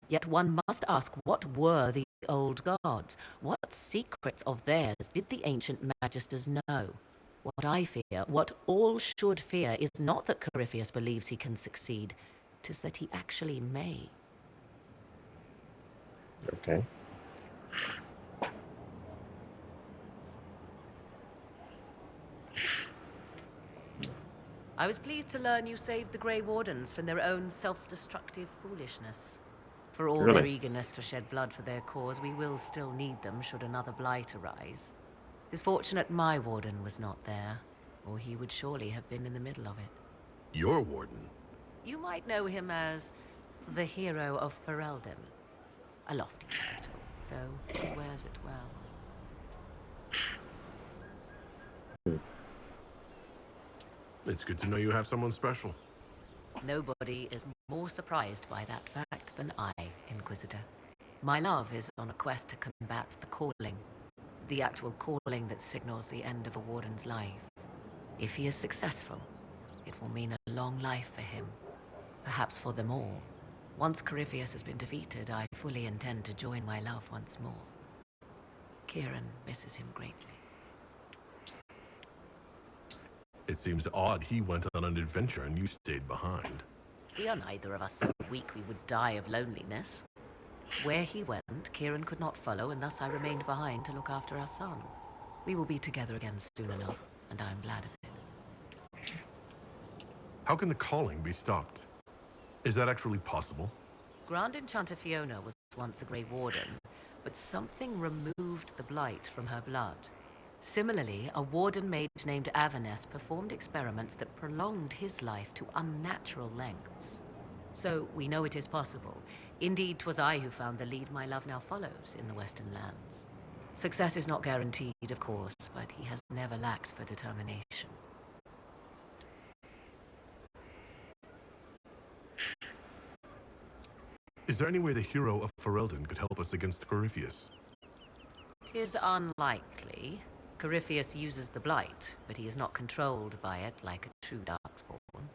Yet one must ask, what were the old gods? What secrets of theirs did the ancient magisters know? What I fear, what all should fear, is not that Corypheus believes he can succeed. 'Tis that he actually may. Okay. I was pleased to learn you saved the Grey Wardens from their own self-destructive foolishness. For all their eagerness to shed blood for their cause, we will still need them should another blight arise. It's fortunate my warden was not there, or he would surely have been in the middle of it. Your warden? You might know him as the hero of Ferelden. A lofty title, though he wears it well. It's good to know you have someone special. Nobody is more surprised by that fact than I, Inquisitor. My love is on a quest to combat the calling. The actual calling that signals the end of a warden's life. If he is successful, it will mean a long life for him. Perhaps for them all. Once Corypheus has been defeated, I fully intend to join my love once more. Kieran misses him greatly. It seems odd he went on an adventure and you stayed behind. We are neither of us so weak we would die of loneliness. Where he went, Kieran could not follow, and thus I remained behind to look after our son. We will be together again soon enough, and I am glad of it. How can the calling be stopped? Is that actually possible? Grand Enchanter Fiona was once a Grey Warden, but something removed the blight from her blood. Similarly, a warden mage named Avernus performed experiments that prolonged his life to unnatural lengths. So we know it is possible. Indeed, 'twas I who found the lead my love now follows in the Western lands. Success is not guaranteed, of course, but he has never lacked for determination. Is there any way the hero of Ferelden could help us against Corypheus? 'Tis unlikely. Corypheus uses the blight, but he is not controlled by it like a true darkspawn.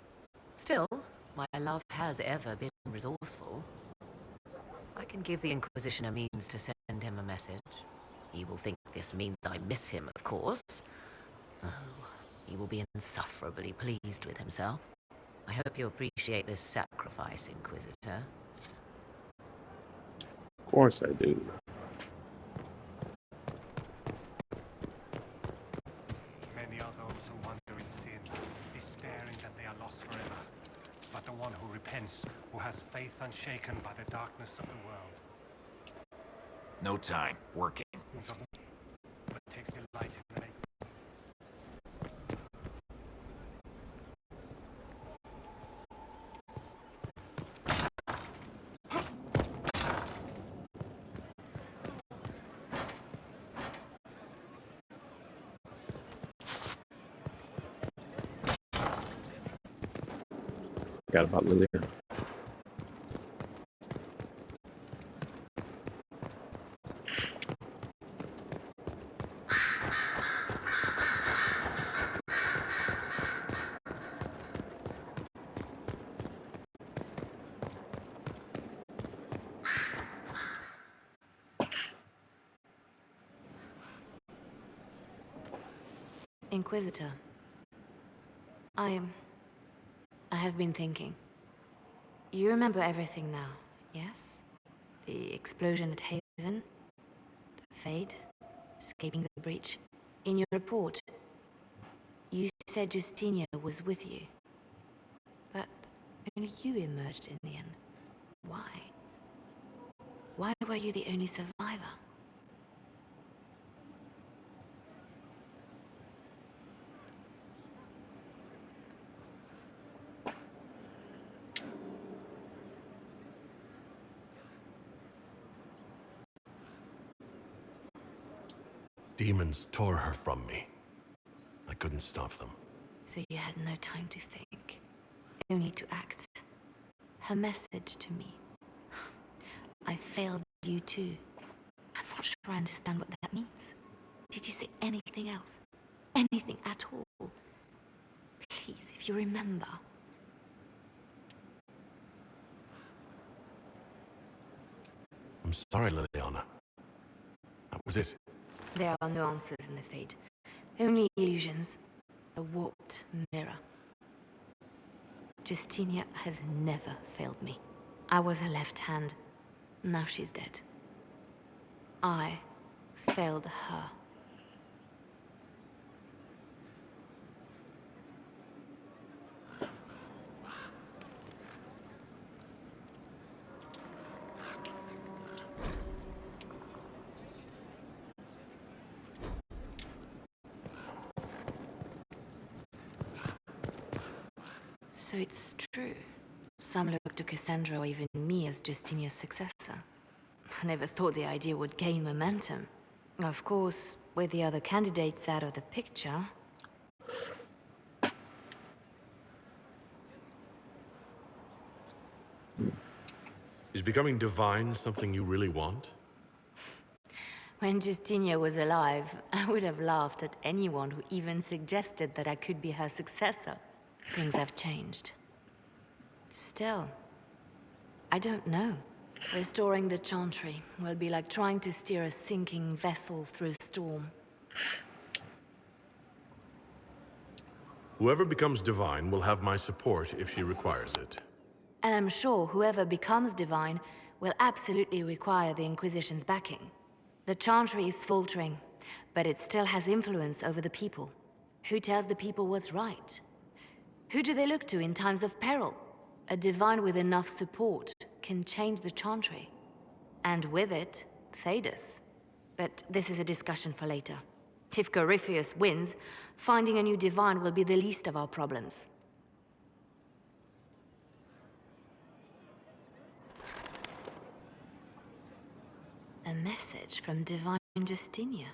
Still, my love has ever been resourceful. I can give the Inquisition a means to send him a message. He will think this means I miss him, of course. Oh, he will be insufferably pleased with himself. I hope you appreciate this sacrifice, Inquisitor. Of course I do. Many are those who wander in sin, despairing that they are lost forever. But the one who repents, who has faith unshaken by the darkness of the world. No time. Working. But takes delight in the Forgot about Lillian. Inquisitor, I have been thinking. You remember everything now, yes? The explosion at Haven, the Fade, escaping the breach. In your report, you said Justinia was with you. But only you emerged in the end. Why? Why were you the only survivor? demons tore her from me. I couldn't stop them. So you had no time to think, only to act. Her message to me. I failed you too. I'm not sure I understand what that means. Did you say anything else? Anything at all? Please, if you remember. I'm sorry, Liliana. That was it. There are no answers in the fate. Only illusions. A warped mirror. Justinia has never failed me. I was her left hand. Now she's dead. I failed her. So it's true. Some look to Cassandra or even me as Justinia's successor. I never thought the idea would gain momentum. Of course, with the other candidates out of the picture... Is becoming divine something you really want? When Justinia was alive, I would have laughed at anyone who even suggested that I could be her successor. Things have changed. Still, I don't know. Restoring the Chantry will be like trying to steer a sinking vessel through a storm. Whoever becomes divine will have my support if she requires it. And I'm sure whoever becomes divine will absolutely require the Inquisition's backing. The Chantry is faltering, but it still has influence over the people. Who tells the people what's right? Who do they look to in times of peril? A divine with enough support can change the Chantry. And with it, Thedas. But this is a discussion for later. If Corypheus wins, finding a new divine will be the least of our problems. A message from Divine Justinia.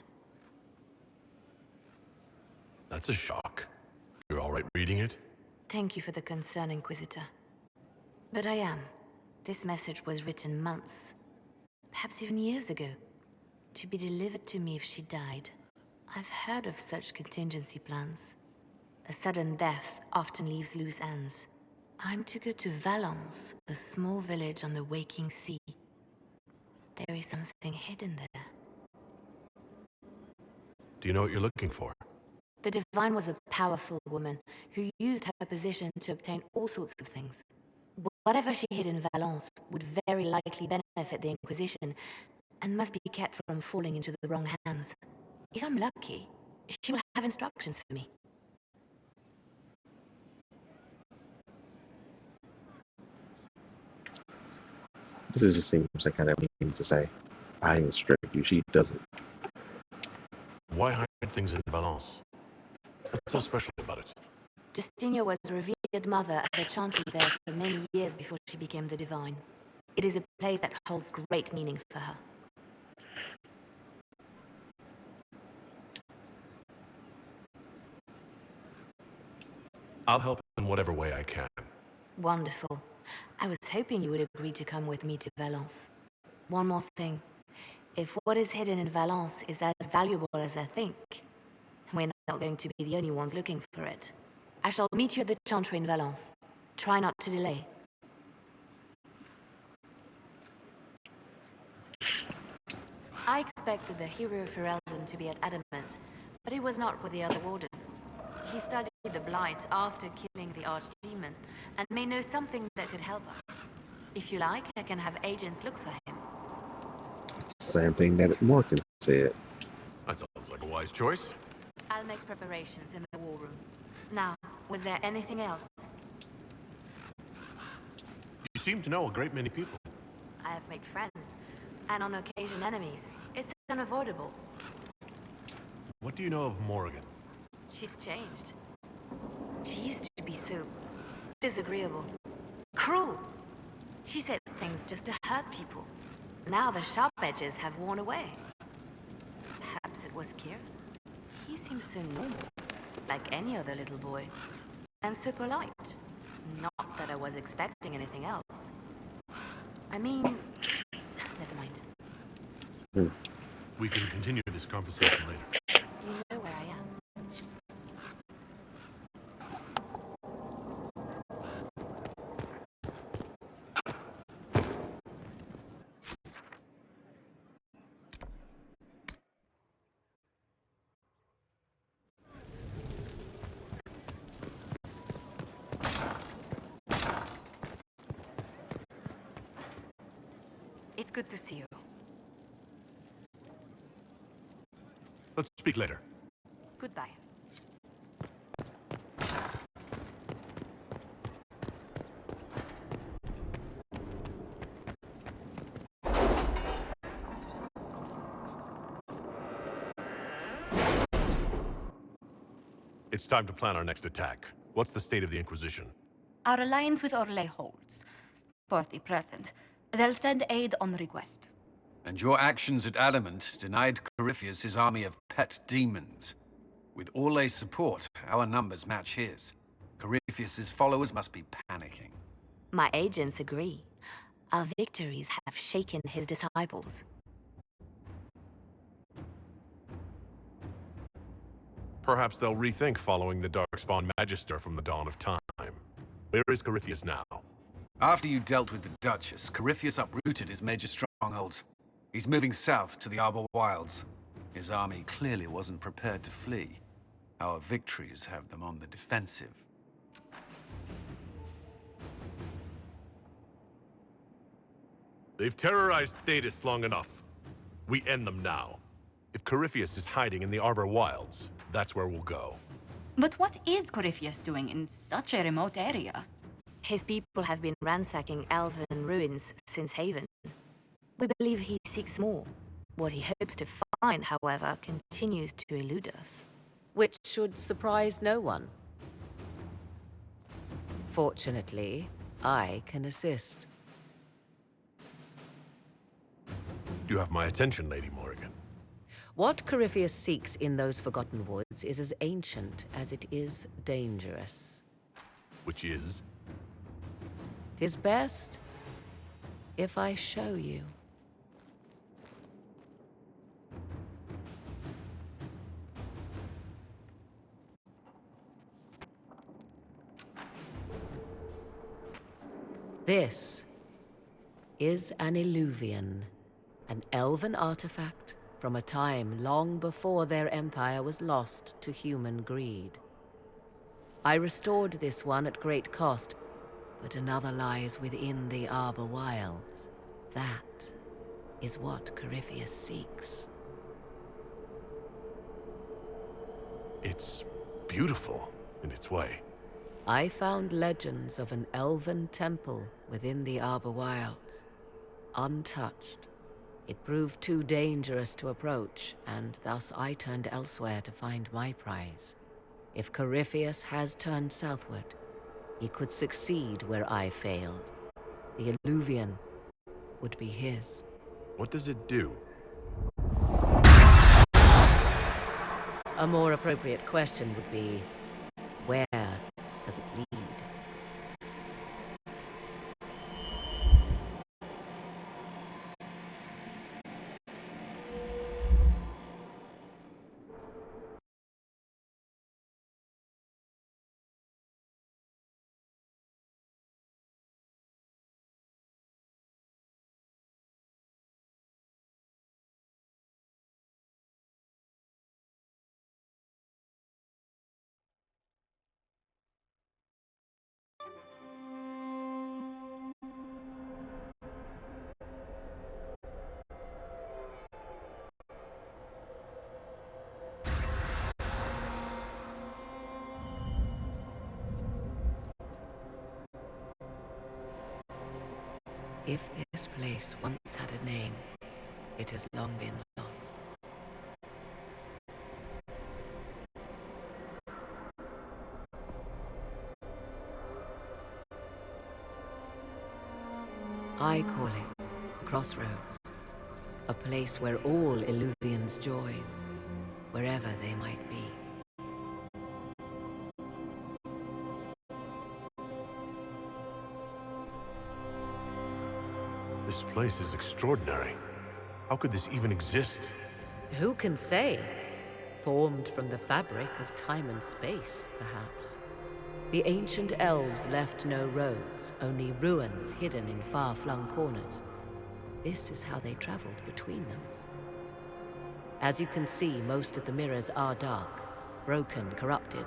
That's a shock. You're all right reading it? Thank you for the concern, Inquisitor. But I am. This message was written months, perhaps even years ago, to be delivered to me if she died. I've heard of such contingency plans. A sudden death often leaves loose ends. I'm to go to Valence, a small village on the waking sea. There is something hidden there. Do you know what you're looking for? The Divine was a powerful woman who used her position to obtain all sorts of things. Whatever she hid in Valence would very likely benefit the Inquisition and must be kept from falling into the wrong hands. If I'm lucky, she will have instructions for me. This just seems like kind of mean to say, I instruct you. She doesn't. Why hide things in Valence? What's so special about it? Justinia was a revered mother at the Chantry there for many years before she became the Divine. It is a place that holds great meaning for her. I'll help in whatever way I can. Wonderful. I was hoping you would agree to come with me to Valence. One more thing. If what is hidden in Valence is as valuable as I think, we're not going to be the only ones looking for it. I shall meet you at the Chantry in Valence. Try not to delay. I expected the hero Ferelden to be at Adamant, but he was not with the other wardens. He studied the Blight after killing the Archdemon, and may know something that could help us. If you like, I can have agents look for him. It's the same thing that Morgan said. That sounds like a wise choice. I'll make preparations in the war room. Now, was there anything else? You seem to know a great many people. I have made friends, and on occasion enemies. It's unavoidable. What do you know of Morrigan? She's changed. She used to be so disagreeable, cruel. She said things just to hurt people. Now the sharp edges have worn away. Perhaps it was Kieran. He seems so normal, like any other little boy. And so polite. Not that I was expecting anything else. I mean, never mind. We can continue this conversation later. You know where I am. It's good to see you. Let's speak later. Goodbye. It's time to plan our next attack. What's the state of the Inquisition? Our alliance with Orlais holds. For the present. They'll send aid on request. And your actions at Adamant denied Corypheus his army of pet demons. With Orlais' support, our numbers match his. Corypheus's followers must be panicking. My agents agree. Our victories have shaken his disciples. Perhaps they'll rethink following the Darkspawn Magister from the dawn of time. Where is Corypheus now? After you dealt with the Duchess, Corypheus uprooted his major strongholds. He's moving south to the Arbor Wilds. His army clearly wasn't prepared to flee. Our victories have them on the defensive. They've terrorized Thetis long enough. We end them now. If Corypheus is hiding in the Arbor Wilds, that's where we'll go. But what is Corypheus doing in such a remote area? His people have been ransacking elven ruins since Haven. We believe he seeks more. What he hopes to find, however, continues to elude us. Which should surprise no one. Fortunately, I can assist. You have my attention, Lady Morrigan. What Corypheus seeks in those Forgotten Woods is as ancient as it is dangerous. Which is? 'Tis best if I show you. This is an illuvian, an elven artifact from a time long before their empire was lost to human greed. I restored this one at great cost, but another lies within the Arbor Wilds. That is what Corypheus seeks. It's beautiful in its way. I found legends of an elven temple within the Arbor Wilds, untouched. It proved too dangerous to approach, and thus I turned elsewhere to find my prize. If Corypheus has turned southward, he could succeed where I failed. The Illuvian would be his. What does it do? A more appropriate question would be, where does it lead? If this place once had a name, it has long been lost. I call it the Crossroads, a place where all Illuvians join. wherever they might be. This place is extraordinary. How could this even exist? Who can say? Formed from the fabric of time and space, perhaps. The ancient elves left no roads, only ruins hidden in far-flung corners. This is how they traveled between them. As you can see, most of the mirrors are dark, broken, corrupted,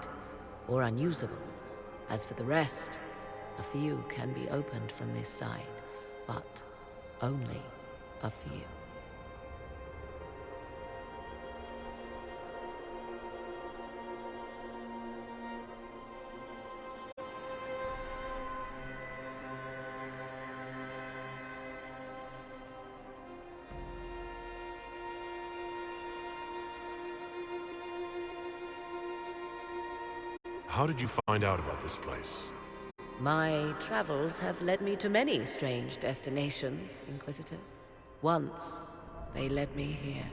or unusable. As for the rest, a few can be opened from this side, but only a few. How did you find out about this place? My travels have led me to many strange destinations, Inquisitor. Once, they led me here.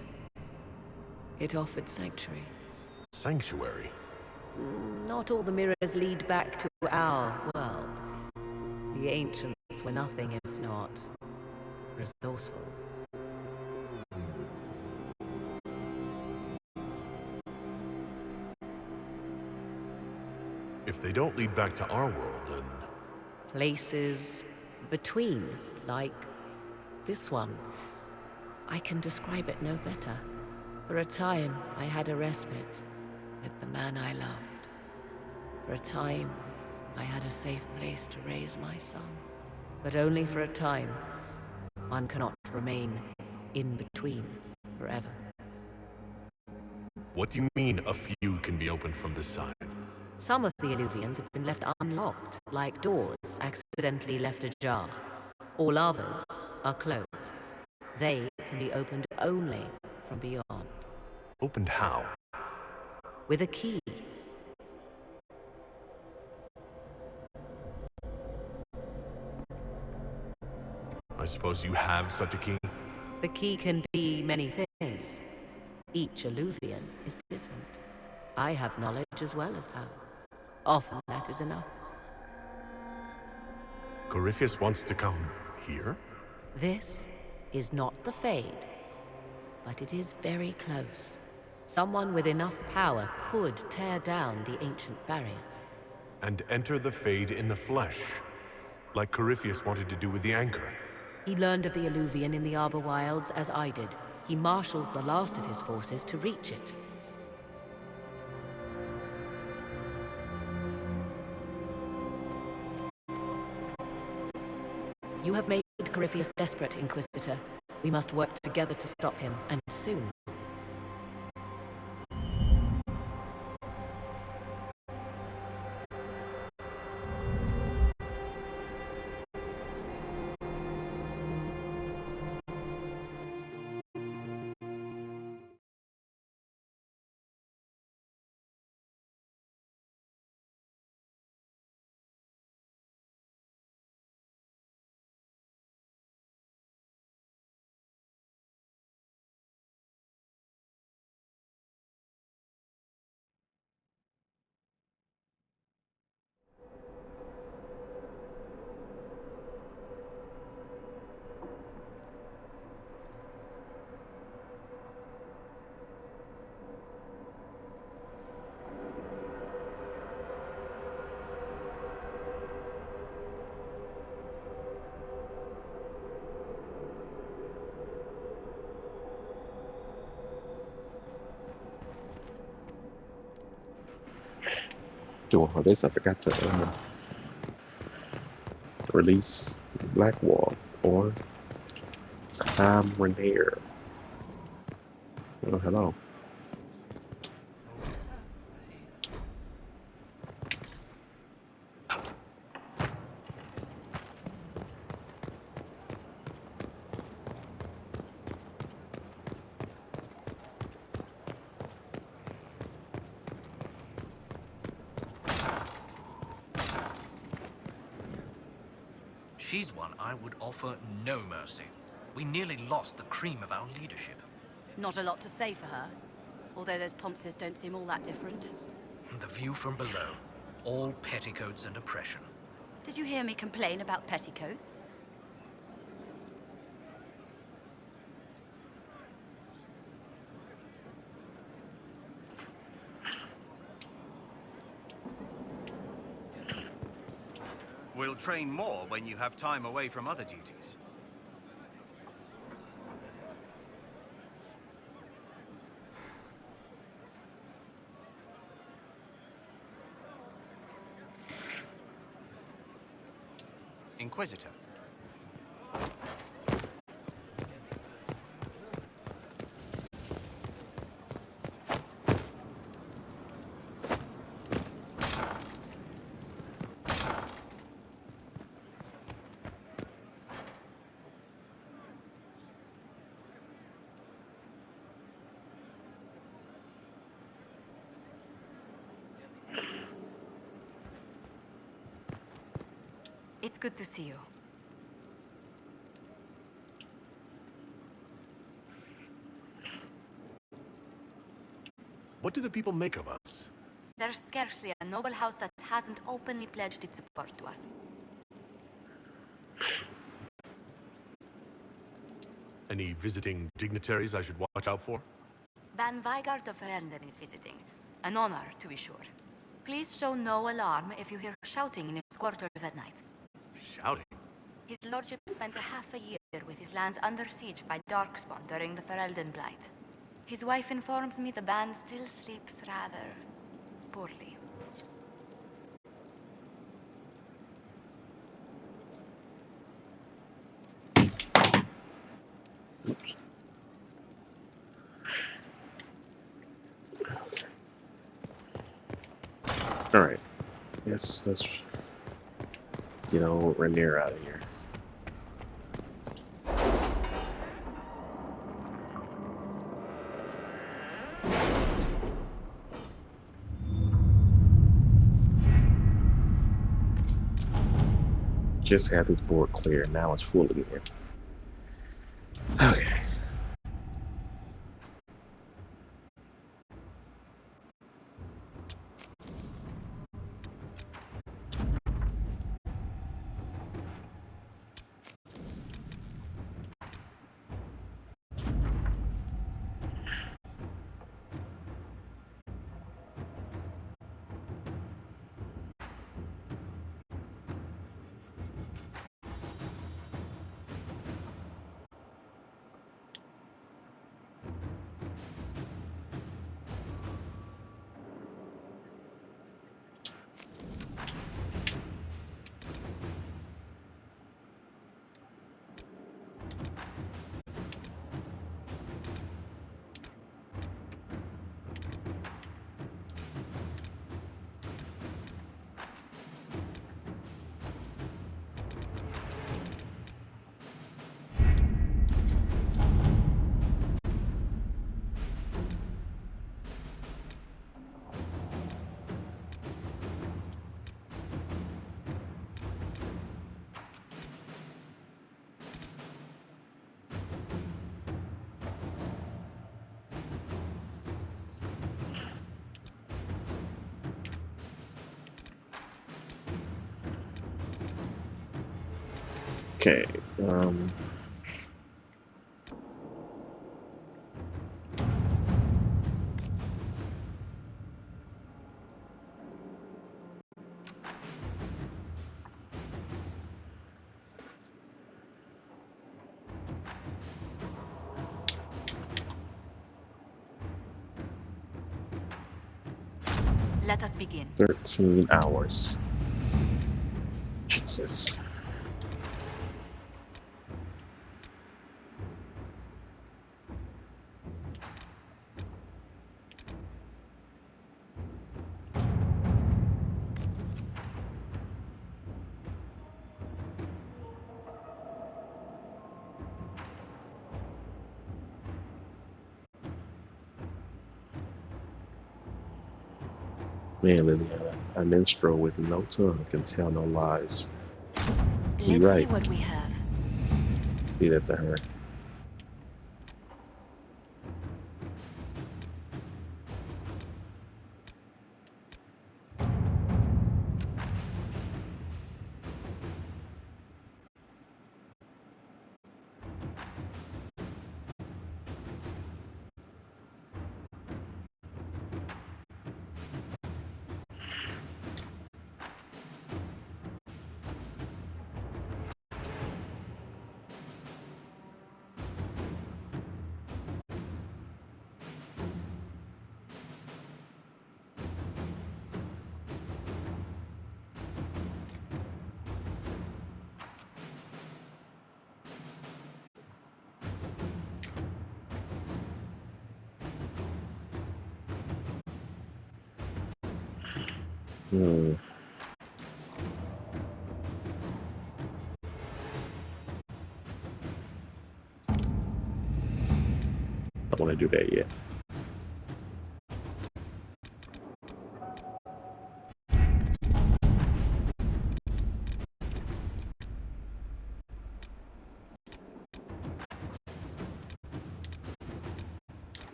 It offered sanctuary. Sanctuary? Not all the mirrors lead back to our world. The ancients were nothing if not resourceful. If they don't lead back to our world, then... Places between, like this one. I can describe it no better. For a time, I had a respite with the man I loved. For a time, I had a safe place to raise my son. But only for a time. One cannot remain in between forever. What do you mean, a few can be opened from this side? Some of the Illuvians have been left unlocked, like doors accidentally left ajar. All others are closed. They can be opened only from beyond. Opened how? With a key. I suppose you have such a key? The key can be many things. Each Illuvian is different. I have knowledge as well as power. Often that is enough. Corypheus wants to come here? This is not the Fade, but it is very close. Someone with enough power could tear down the ancient barriers. And enter the Fade in the flesh, like Corypheus wanted to do with the Anchor. He learned of the Illuvian in the Arbor Wilds as I did. He marshals the last of his forces to reach it. You have made Corypheus desperate, Inquisitor. We must work together to stop him, and soon. Doing all this, I forgot to release Blackwall or Tom Rainier. Oh, hello. She's one I would offer no mercy. We nearly lost the cream of our leadership. Not a lot to say for her. Although those ponces don't seem all that different. The view from below. All petticoats and oppression. Did you hear me complain about petticoats? We'll train more when you have time away from other duties. Inquisitor. It's good to see you. What do the people make of us? There's scarcely a noble house that hasn't openly pledged its support to us. Any visiting dignitaries I should watch out for? Van Weigard of Ferelden is visiting. An honor, to be sure. Please show no alarm if you hear shouting in his quarters at night. Shouting? His lordship spent half a year with his lands under siege by Darkspawn during the Ferelden Blight. His wife informs me the band still sleeps rather poorly. Oops. All right. Let's get old Rainier out of here. Just had this board clear. Now it's full again. Okay. Okay. Let us begin. 13 hours. Jesus. Man, Liliana, a minstrel with no tongue can tell no lies. You're Let's right. see what we have. Leave that to her. Hmm. I don't want to do that yet.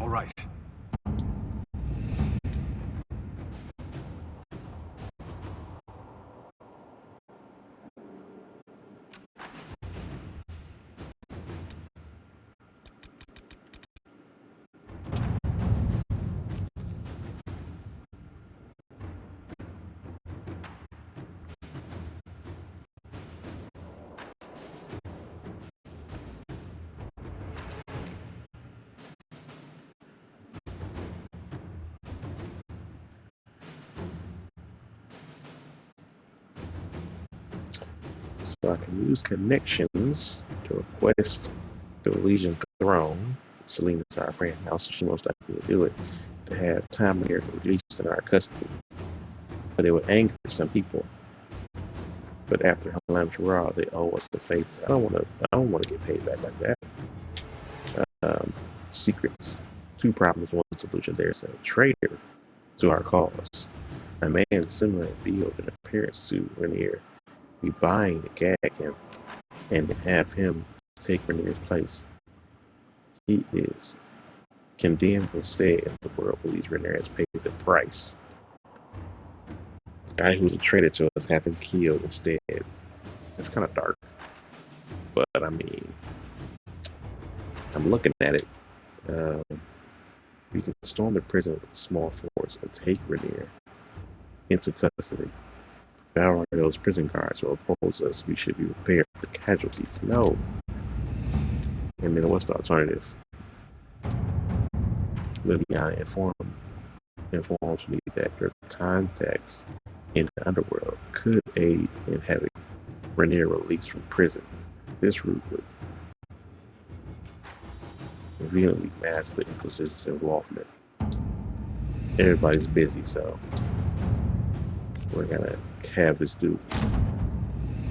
All right. So I can use connections to request the Elysian throne. Selena is our friend now, so she most likely will do it. To have time here released in our custody. But it would anger some people. But after Halam Shara, they owe us a favor. I don't want to get paid back like that. Secrets. 2 problems, 1 solution. There's a traitor to our cause. A man similar in build and appearance to Rainier. We bind and gag him and have him take Rainier's place. He is condemned instead, and the world believes Rainier has paid the price. The guy who's a traitor to us have him killed instead. It's kind of dark. But I mean, I'm looking at it. We can storm the prison with a small force and take Rainier into custody. Devour those prison guards who oppose us. We should be prepared for casualties. No. And then what's the alternative? Liliana informs me that your contacts in the underworld could aid in having Rainier released from prison. This route would conveniently mask the Inquisition's involvement. Everybody's busy, so we're gonna have this dude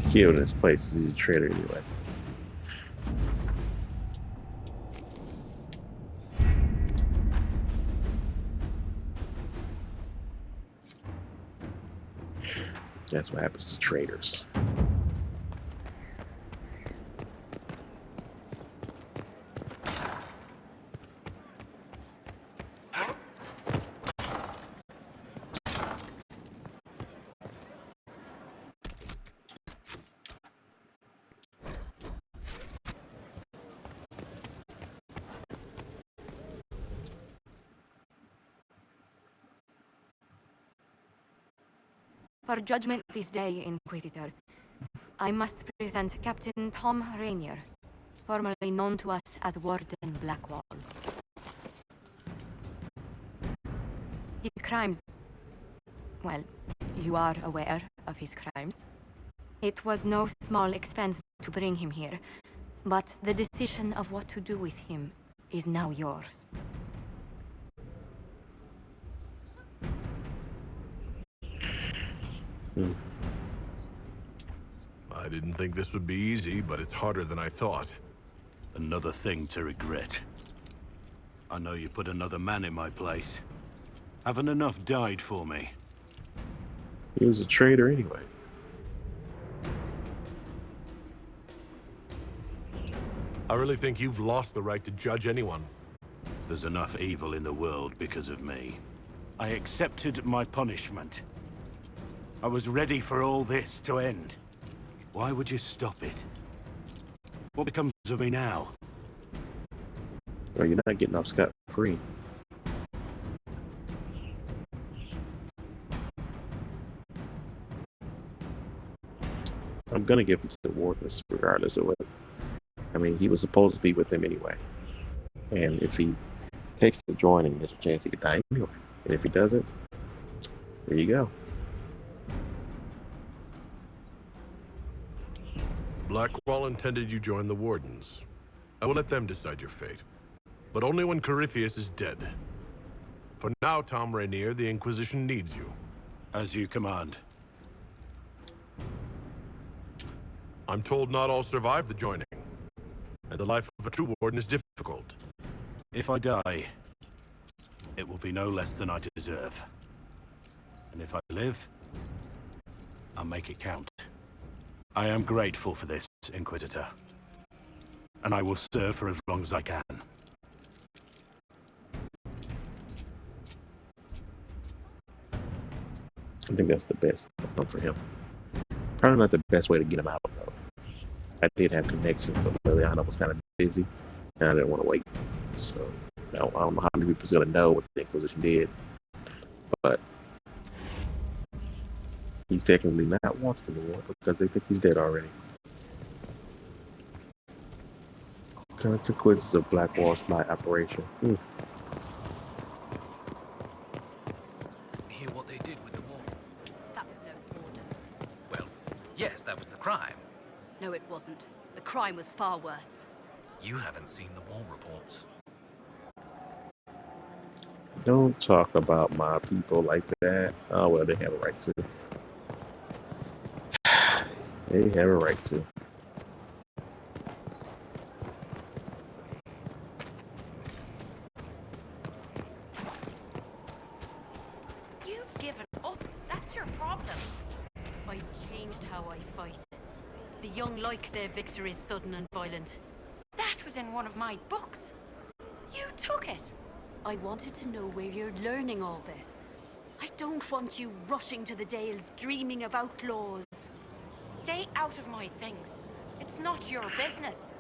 killed in his place. He's a traitor anyway. That's what happens to traitors. For judgment this day, Inquisitor, I must present Captain Tom Rainier, formerly known to us as Warden Blackwall. His crimes... well, you are aware of his crimes. It was no small expense to bring him here, but the decision of what to do with him is now yours. I didn't think this would be easy, but it's harder than I thought. Another thing to regret. I know you put another man in my place. Haven't enough died for me. He was a traitor anyway. I really think you've lost the right to judge anyone. There's enough evil in the world because of me. I accepted my punishment. I was ready for all this to end. Why would you stop it? What becomes of me now? Well, you're not getting off scot-free. I'm gonna give him to the wardens, regardless of what. I mean, he was supposed to be with them anyway. And if he takes the joining, there's a chance he could die anyway. And if he doesn't, there you go. Blackwall intended you join the Wardens. I will let them decide your fate. But only when Corypheus is dead. For now, Tom Rainier, the Inquisition needs you. As you command. I'm told not all survive the joining. And the life of a true Warden is difficult. If I die, it will be no less than I deserve. And if I live, I'll make it count. I am grateful for this, Inquisitor. And I will serve for as long as I can. I think that's the best for him. Probably not the best way to get him out, though. I did have connections, but Liliana was kind of busy, and I didn't want to wait. So I don't know how many people's going to know what the Inquisition did, but he's technically not wanted anymore because they think he's dead already. Consequences of Blackwall's flight operation. Hear what they did with the wall? That was no order. Well, yes, that was the crime. No, it wasn't. The crime was far worse. You haven't seen the war reports. Don't talk about my people like that. Oh, well, they have a right to. They have a right to. You've given up. That's your problem. I've changed how I fight. The young like their victories sudden and violent. That was in one of my books. You took it. I wanted to know where you're learning all this. I don't want you rushing to the Dales dreaming of outlaws. Stay out of my things. It's not your business.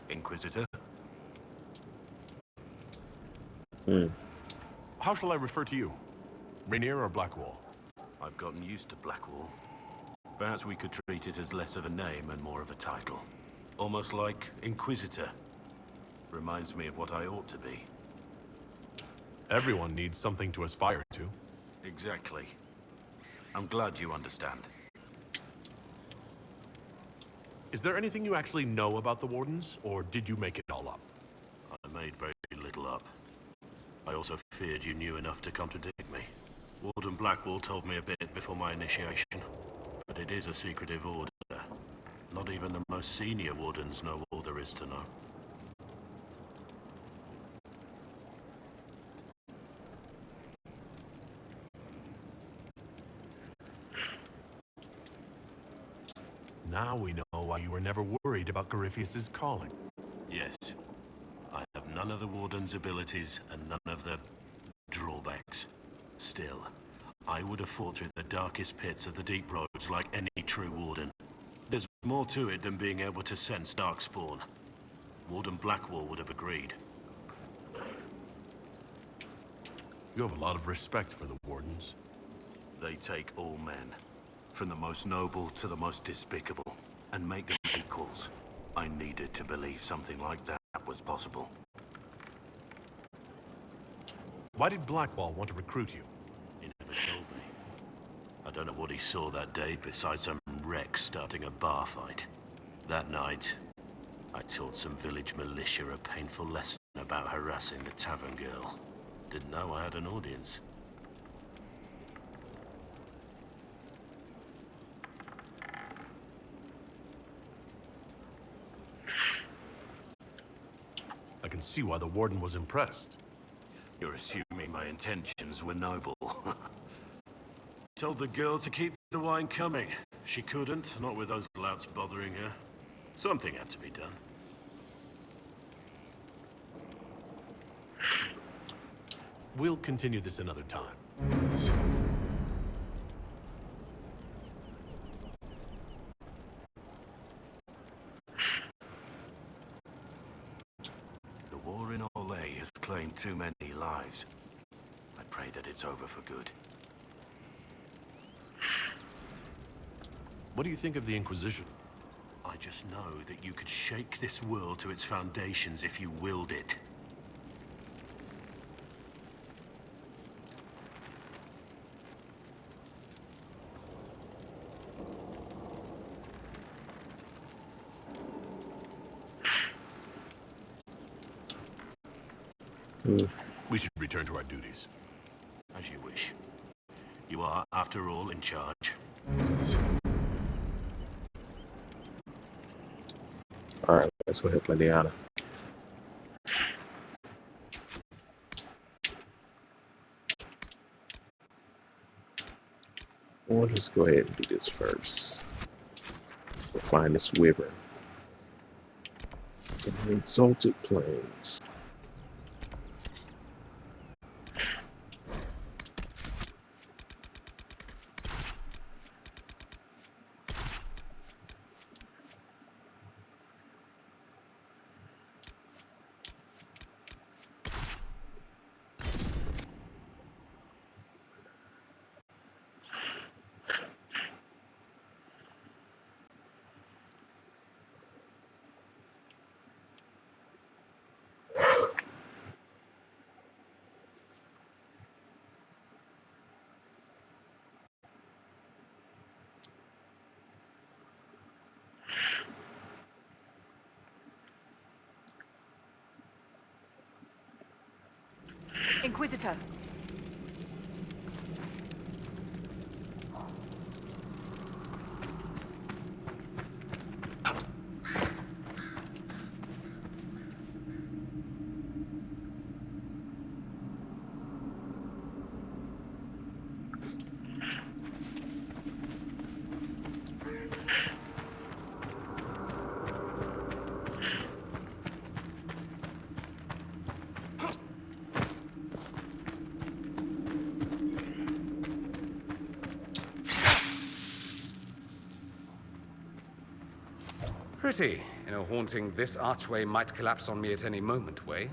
Inquisitor? How shall I refer to you? Rainier or Blackwall? I've gotten used to Blackwall. Perhaps we could treat it as less of a name and more of a title. Almost like Inquisitor. Reminds me of what I ought to be. Everyone needs something to aspire to. Exactly. I'm glad you understand. Is there anything you actually know about the Wardens, or did you make it all up? I made very little up. I also feared you knew enough to contradict me. Warden Blackwall told me a bit before my initiation, but it is a secretive order. Not even the most senior wardens know all there is to know. Now we know why you were never worried about Corypheus's calling. Yes. I have none of the Warden's abilities and none of the drawbacks. Still, I would have fought through the darkest pits of the deep roads like any true Warden. There's more to it than being able to sense darkspawn. Warden Blackwall would have agreed. You have a lot of respect for the Wardens. They take all men, from the most noble to the most despicable, and make them equals. I needed to believe something like that was possible. Why did Blackwall want to recruit you? He never told me. I don't know what he saw that day besides some wreck starting a bar fight. That night, I taught some village militia a painful lesson about harassing the tavern girl. Didn't know I had an audience. I can see why the Warden was impressed. You're assuming my intentions were noble. Told the girl to keep the wine coming. She couldn't, not with those louts bothering her. Something had to be done. We'll continue this another time. The war in Orlais has claimed too many lives. I pray that it's over for good. What do you think of the Inquisition? I just know that you could shake this world to its foundations if you willed it. We should return to our duties. As you wish. You are, after all, in charge. Alright, let's go ahead and play Diana. We'll just go ahead and do this first. We'll find this wyvern in the exalted plains. Inquisitor. Pretty, in a haunting this archway might collapse on me at any moment way.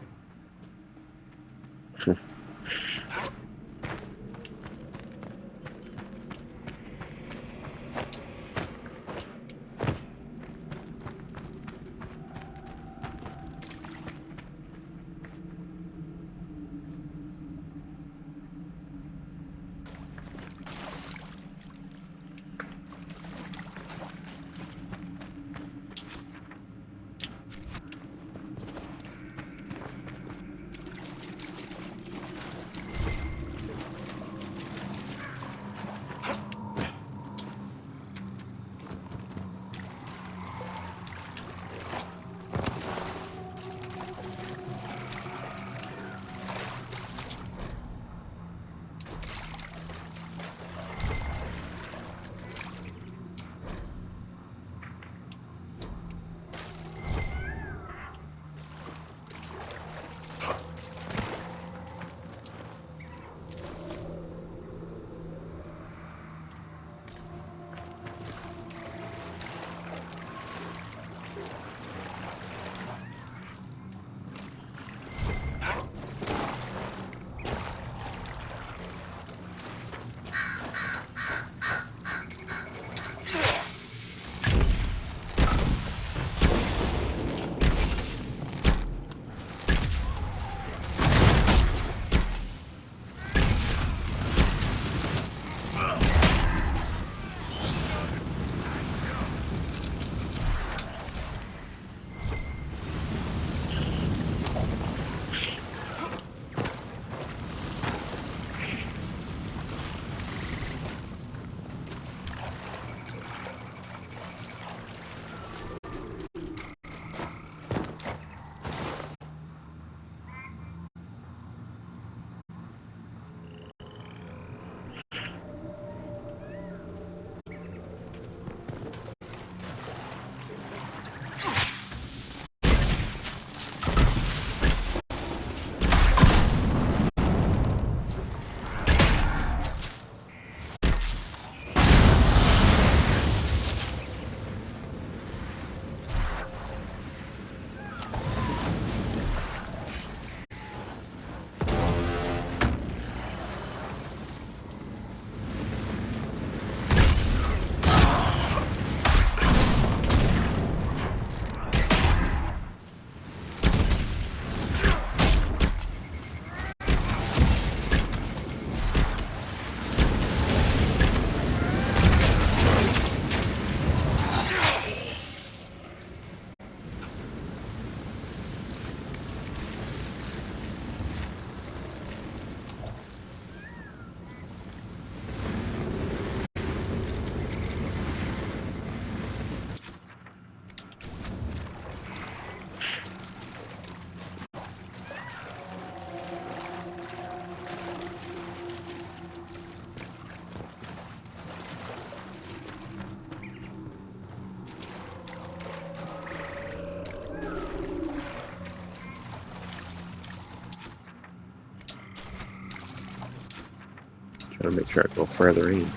Gotta make sure I go further in.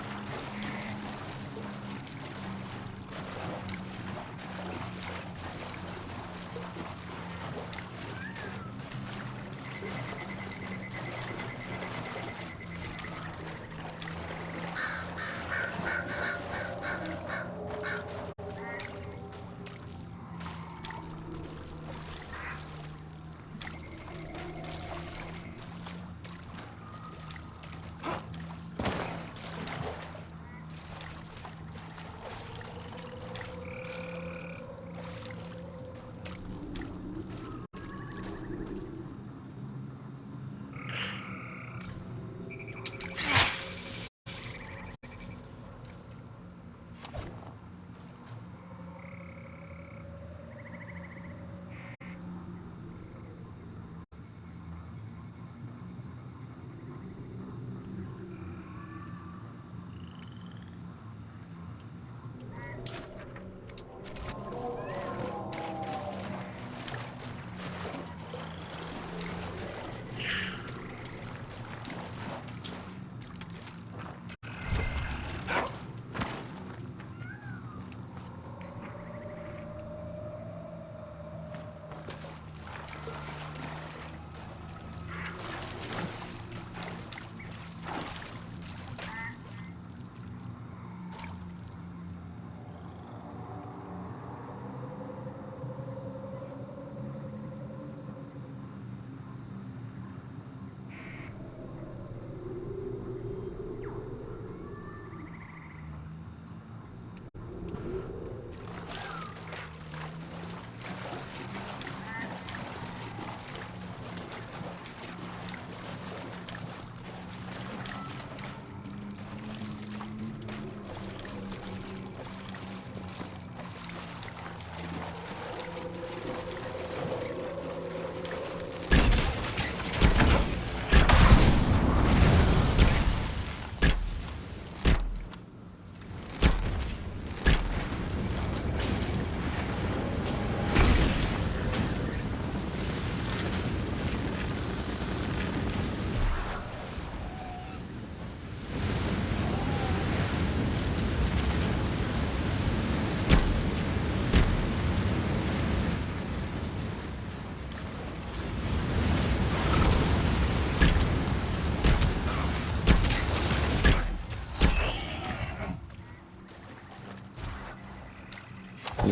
I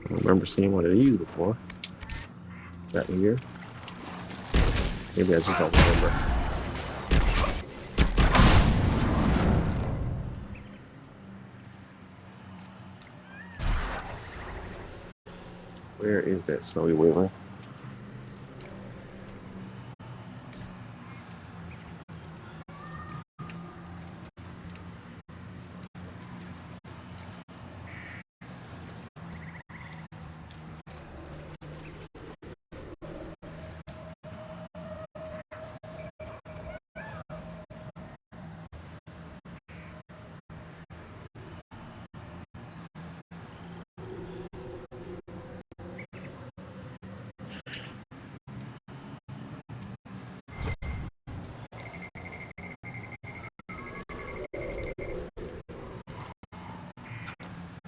don't remember seeing one of these before. That in here? Maybe I just don't remember. Where is that snowy wyvern?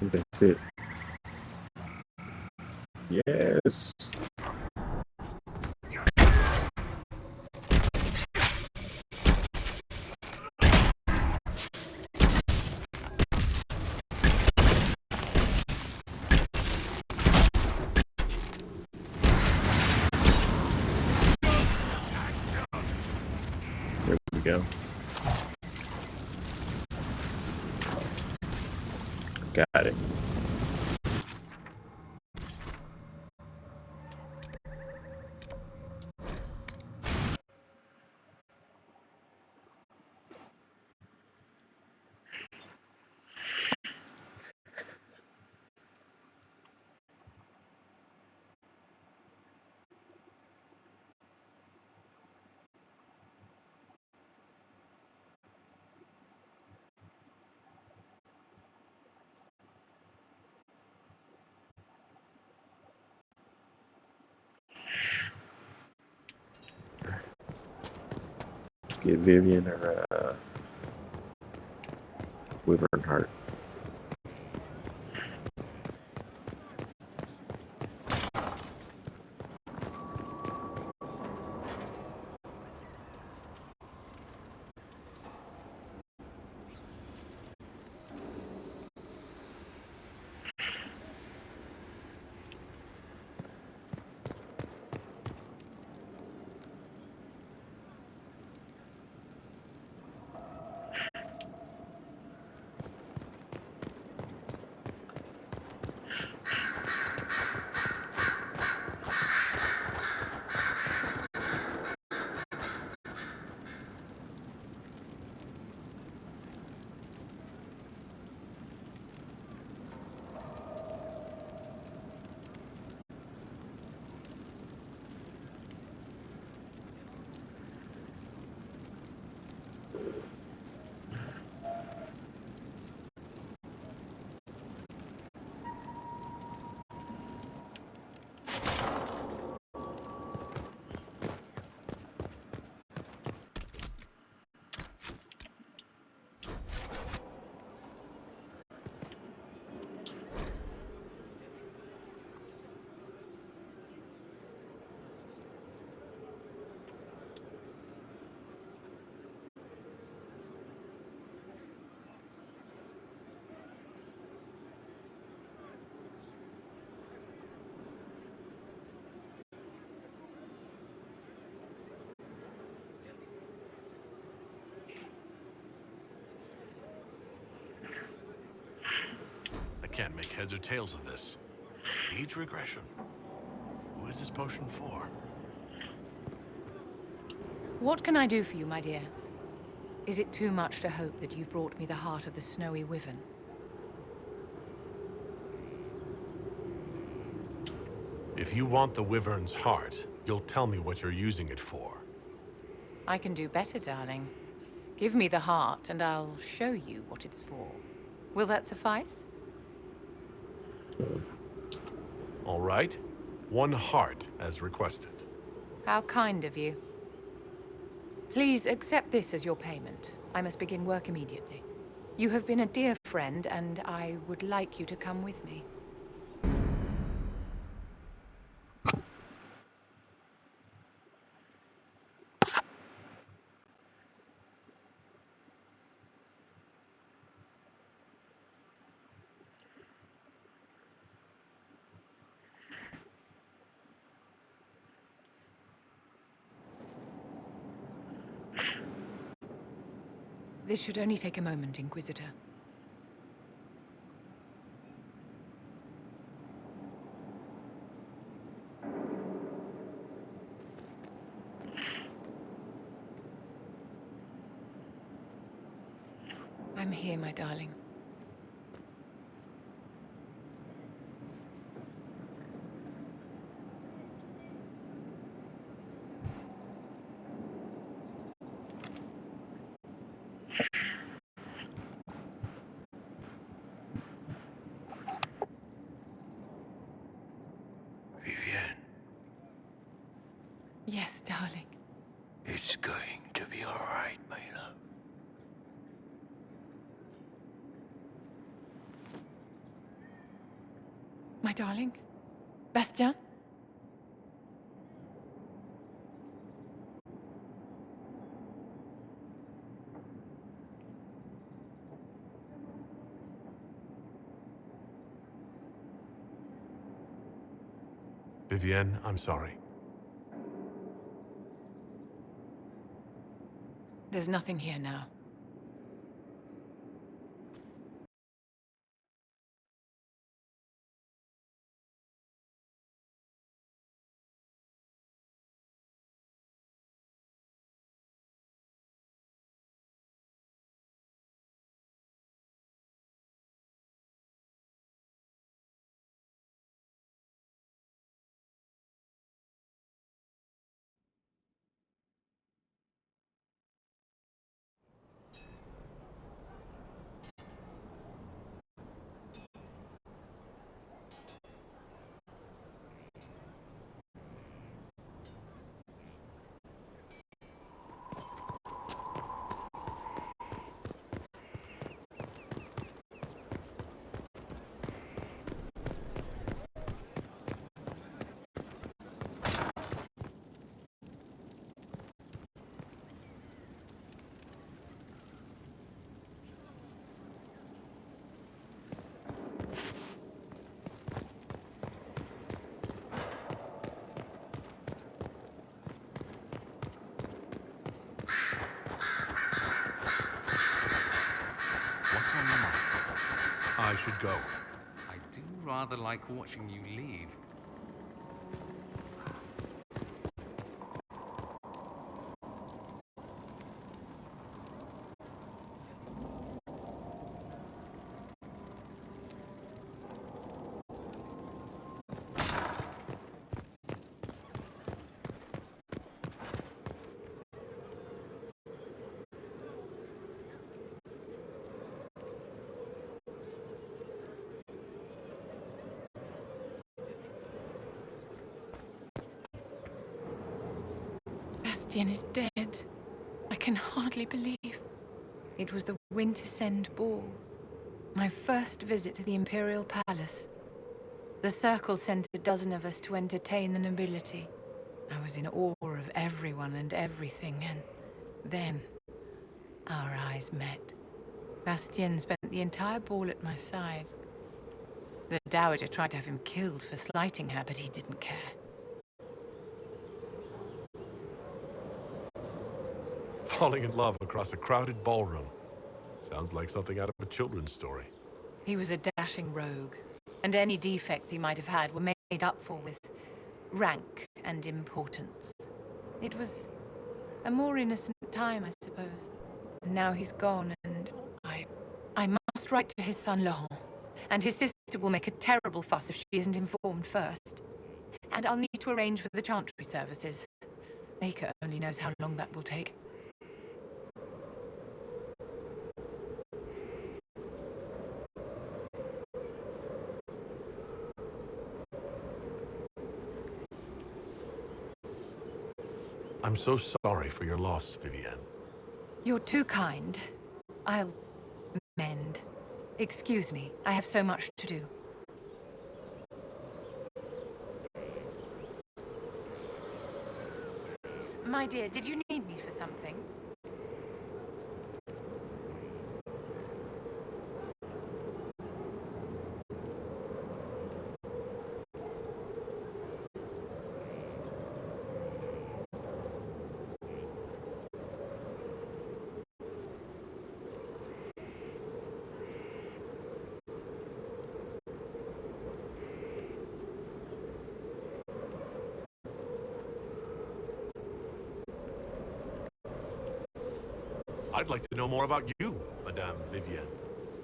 I think that's it. Yes. There we go. Got it. get Vivian or Wyvern Heart. I can't make heads or tails of this. Age regression. Who is this potion for? What can I do for you, my dear? Is it too much to hope that you've brought me the heart of the snowy wyvern? If you want the wyvern's heart, you'll tell me what you're using it for. I can do better, darling. Give me the heart, and I'll show you what it's for. Will that suffice? All right. 1 heart, as requested. How kind of you. Please accept this as your payment. I must begin work immediately. You have been a dear friend, and I would like you to come with me. This should only take a moment, Inquisitor. I'm here, my darling. Vivienne, Yes, darling. it's going to be all right, my love. My darling? Bastien? Vivienne, I'm sorry. There's nothing here now. I should go. I do rather like watching you leave. Bastien is dead. I can hardly believe. It was the Wintersend Ball. My first visit to the Imperial Palace. The Circle sent a dozen of us to entertain the nobility. I was in awe of everyone and everything, and then our eyes met. Bastien spent the entire ball at my side. The Dowager tried to have him killed for slighting her, but he didn't care. Falling in love across a crowded ballroom. Sounds like something out of a children's story. He was a dashing rogue, and any defects he might have had were made up for with rank and importance. It was a more innocent time, I suppose. And now he's gone, and I must write to his son Laurent. And his sister will make a terrible fuss if she isn't informed first. And I'll need to arrange for the chantry services. Maker only knows how long that will take. I'm so sorry for your loss, Vivienne. You're too kind. I'll mend. Excuse me, I have so much to do. My dear, did you need me for something? I'd like to know more about you, Madame Vivienne.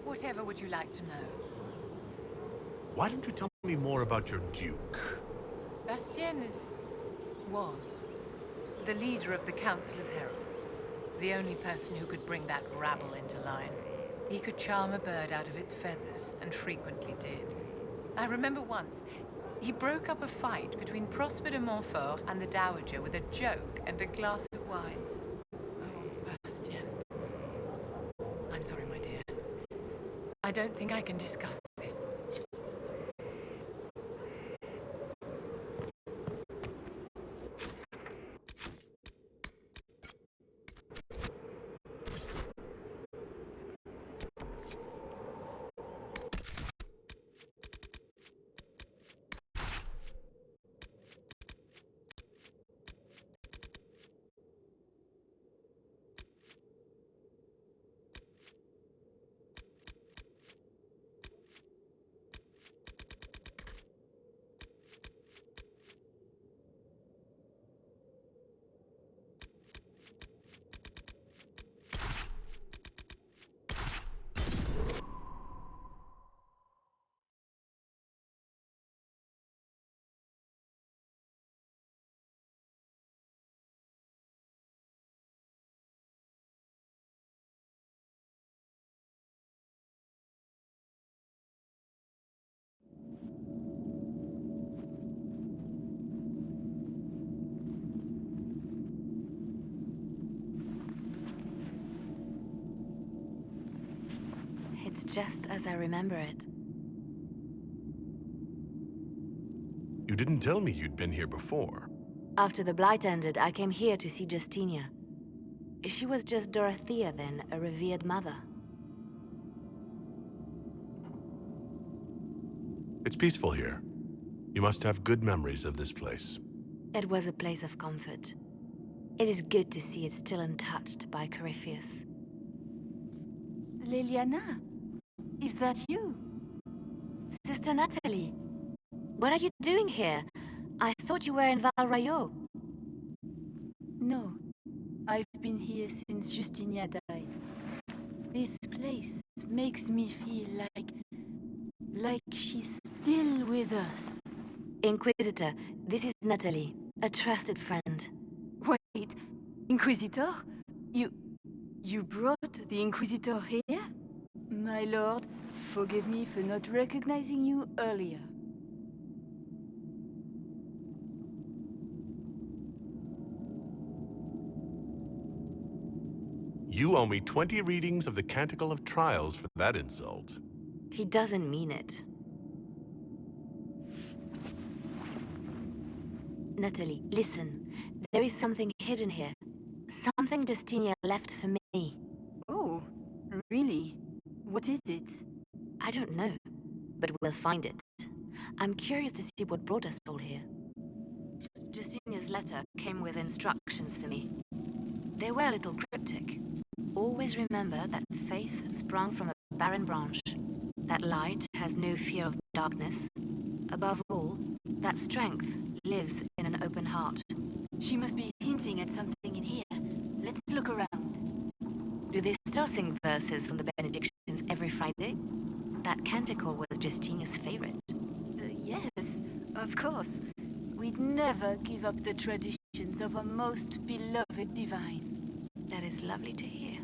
Whatever would you like to know? Why don't you tell me more about your Duke? Bastien was the leader of the Council of Heralds. The only person who could bring that rabble into line. He could charm a bird out of its feathers, and frequently did. I remember once, he broke up a fight between Prosper de Montfort and the Dowager with a joke and a glass of wine. I'm sorry, my dear. I don't think I can discuss this. It's just as I remember it. You didn't tell me you'd been here before. After the Blight ended, I came here to see Justinia. She was just Dorothea then, a revered mother. It's peaceful here. You must have good memories of this place. It was a place of comfort. It is good to see it still untouched by Corypheus. Liliana, Is that you? Sister Natalie, what are you doing here? I thought you were in Val Rayo. No, I've been here since Justinia died. This place makes me feel like she's still with us. Inquisitor, this is Natalie, a trusted friend. Wait, Inquisitor? You brought the Inquisitor here? My lord, forgive me for not recognizing you earlier. You owe me 20 readings of the Canticle of Trials for that insult. He doesn't mean it. Natalie, listen. There is something hidden here. Something Justinia left for me. Oh, really? What is it? I don't know, but we'll find it. I'm curious to see what brought us all here. Justinia's letter came with instructions for me. They were a little cryptic. Always remember that faith sprung from a barren branch, that light has no fear of darkness. Above all, that strength lives in an open heart. She must be hinting at something in here. Let's look around. Do they still sing verses from the benedictions every Friday? That canticle was Justinia's favorite. Yes, of course. We'd never give up the traditions of a most beloved divine. That is lovely to hear.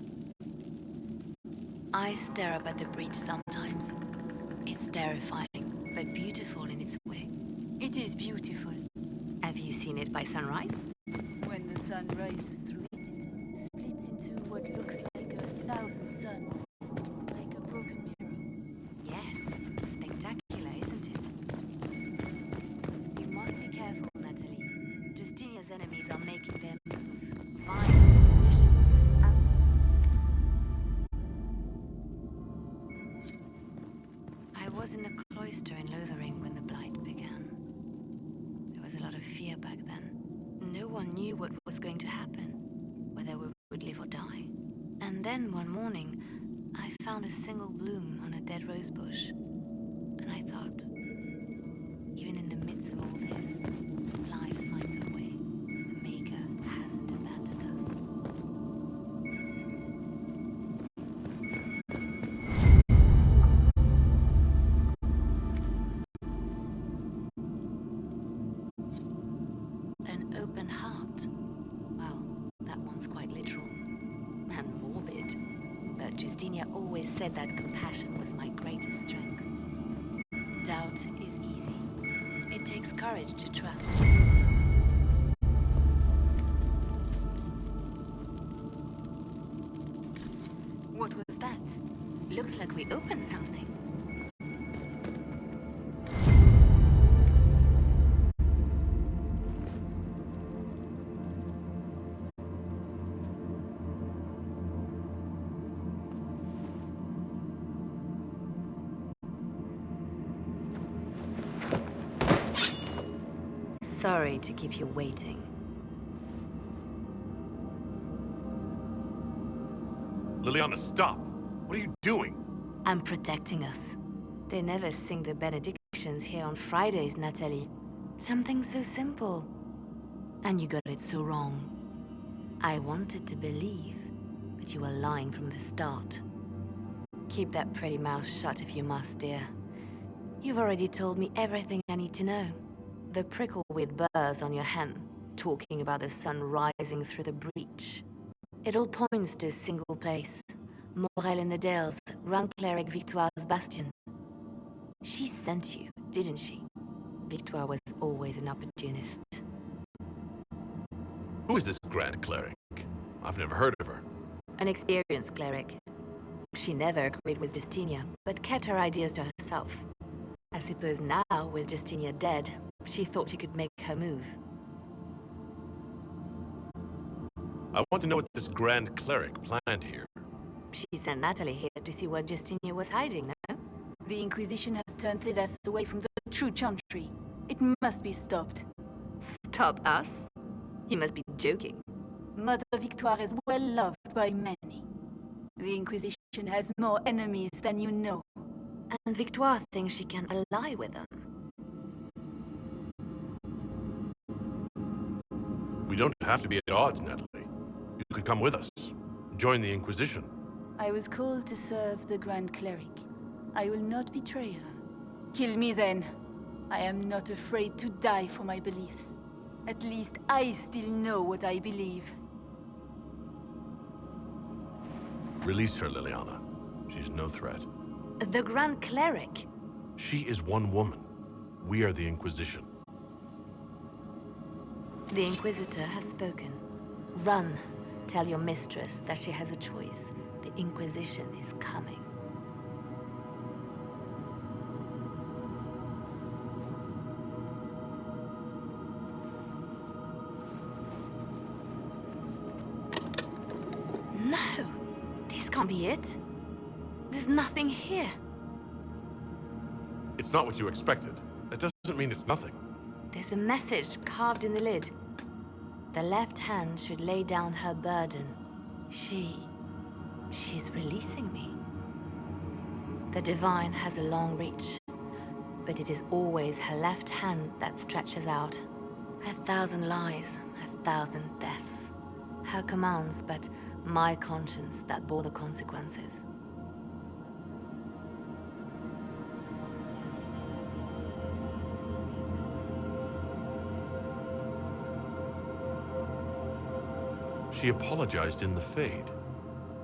I stare up at the breach sometimes. It's terrifying, but beautiful in its way. It is beautiful. Have you seen it by sunrise? When the sun rises through it, it splits into what looks like 1,000 suns, like a broken mirror. Yes, spectacular, isn't it? You must be careful, Natalie. Justinia's enemies are making their move. Find position. I was in the cloister in Lothering when the Blight began. There was a lot of fear back then. No one knew what was going to happen, whether we would live or die. And then one morning, I found a single bloom on a dead rose bush. And I thought, even in the midst of all this, life finds a way. The Maker hasn't abandoned us. An open heart. Well, that one's quite literal. And morbid. But Justinia always said that compassion was my greatest strength. Doubt is easy. It takes courage to trust. What was that? Looks like we opened something. Sorry to keep you waiting. Liliana, stop! What are you doing? I'm protecting us. They never sing the benedictions here on Fridays, Natalie. Something so simple. And you got it so wrong. I wanted to believe, but you were lying from the start. Keep that pretty mouth shut if you must, dear. You've already told me everything I need to know. The prickleweed burrs on your hem, talking about the sun rising through the breach. It all points to a single place. Morel in the Dales, Grand Cleric Victoire's bastion. She sent you, didn't she? Victoire was always an opportunist. Who is this Grand Cleric? I've never heard of her. An experienced cleric. She never agreed with Justinia, but kept her ideas to herself. I suppose now, with Justinia dead, she thought she could make her move. I want to know what this Grand Cleric planned here. She sent Natalie here to see what Justinia was hiding, no? The Inquisition has turned us away from the true Chantry. It must be stopped. Stop us? You must be joking. Mother Victoire is well loved by many. The Inquisition has more enemies than you know. And Victoire thinks she can ally with them. We don't have to be at odds, Natalie. You could come with us. Join the Inquisition. I was called to serve the Grand Cleric. I will not betray her. Kill me then. I am not afraid to die for my beliefs. At least I still know what I believe. Release her, Liliana. She's no threat. The Grand Cleric? She is one woman. We are the Inquisition. The Inquisitor has spoken. Run. Tell your mistress that she has a choice. The Inquisition is coming. No! This can't be it. There's nothing here. It's not what you expected. That doesn't mean it's nothing. There's a message carved in the lid. The left hand should lay down her burden. She's releasing me. The divine has a long reach, but it is always her left hand that stretches out. 1,000 lies, 1,000 deaths. Her commands, but my conscience that bore the consequences. She apologized in the Fade.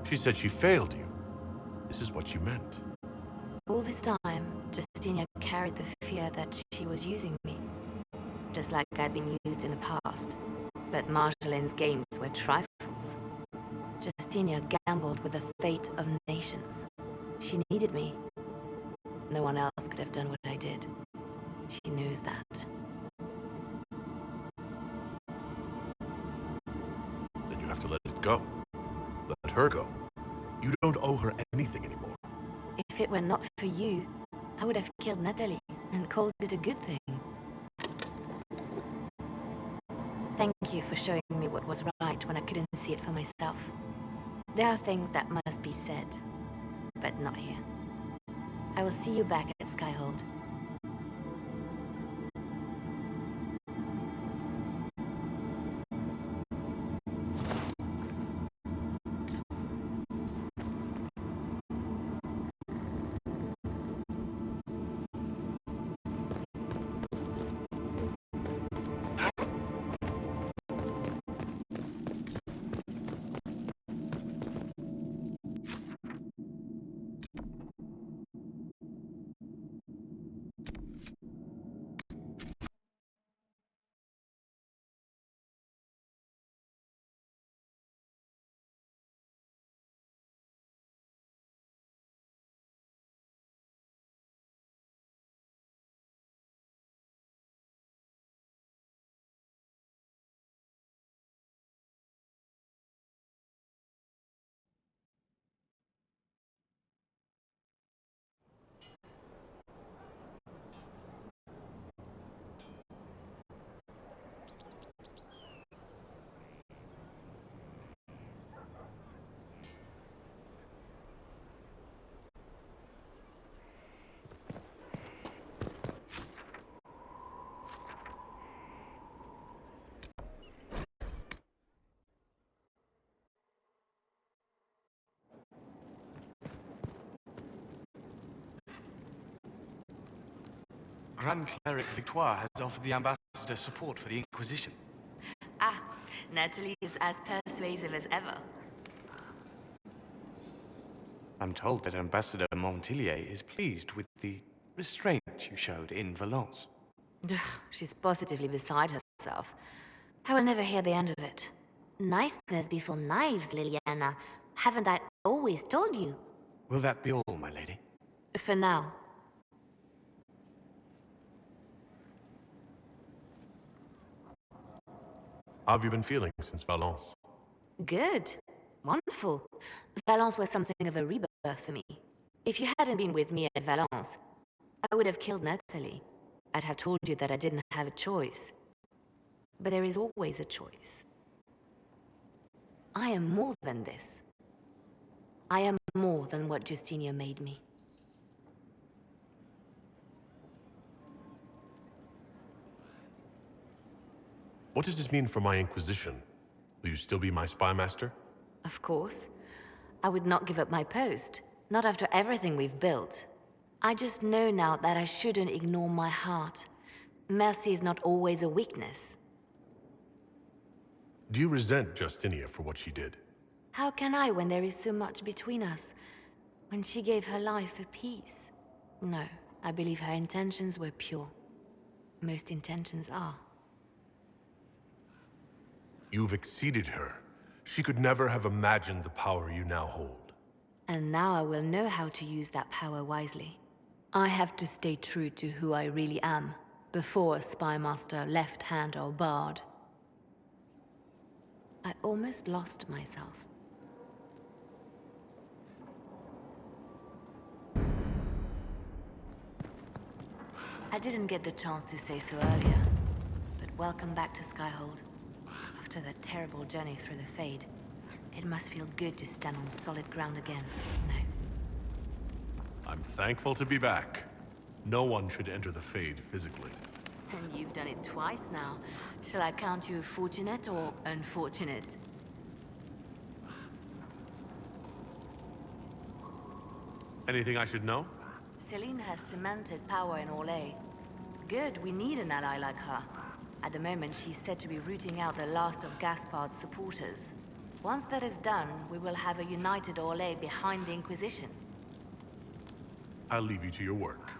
She said she failed you. This is what she meant. All this time, Justinia carried the fear that she was using me. Just like I'd been used in the past. But Marjolaine's games were trifles. Justinia gambled with the fate of nations. She needed me. No one else could have done what I did. She knows that. Then you have to let it go. Let her go. You don't owe her anything anymore. If it were not for you, I would have killed Natalie and called it a good thing. Thank you for showing me what was right when I couldn't see it for myself. There are things that must be said, but not here. I will see you back at Skyhold. Grand Cleric Victoire has offered the Ambassador support for the Inquisition. Ah, Natalie is as persuasive as ever. I'm told that Ambassador Montillier is pleased with the restraint you showed in Valence. She's positively beside herself. I will never hear the end of it. Niceness before knives, Liliana. Haven't I always told you? Will that be all, my lady? For now. How have you been feeling since Valence? Good. Wonderful. Valence was something of a rebirth for me. If you hadn't been with me at Valence, I would have killed Natalie. I'd have told you that I didn't have a choice. But there is always a choice. I am more than this. I am more than what Justinia made me. What does this mean for my Inquisition? Will you still be my spy master? Of course. I would not give up my post. Not after everything we've built. I just know now that I shouldn't ignore my heart. Mercy is not always a weakness. Do you resent Justinia for what she did? How can I when there is so much between us? When she gave her life for peace? No, I believe her intentions were pure. Most intentions are. You've exceeded her. She could never have imagined the power you now hold. And now I will know how to use that power wisely. I have to stay true to who I really am, before a spy master, left hand or barred. I almost lost myself. I didn't get the chance to say so earlier, but welcome back to Skyhold. After that terrible journey through the Fade, it must feel good to stand on solid ground again, no? I'm thankful to be back. No one should enter the Fade physically. And you've done it twice now. Shall I count you fortunate or unfortunate? Anything I should know? Celine has cemented power in Orlais. Good, we need an ally like her. At the moment, she's said to be rooting out the last of Gaspard's supporters. Once that is done, we will have a united Orlais behind the Inquisition. I'll leave you to your work.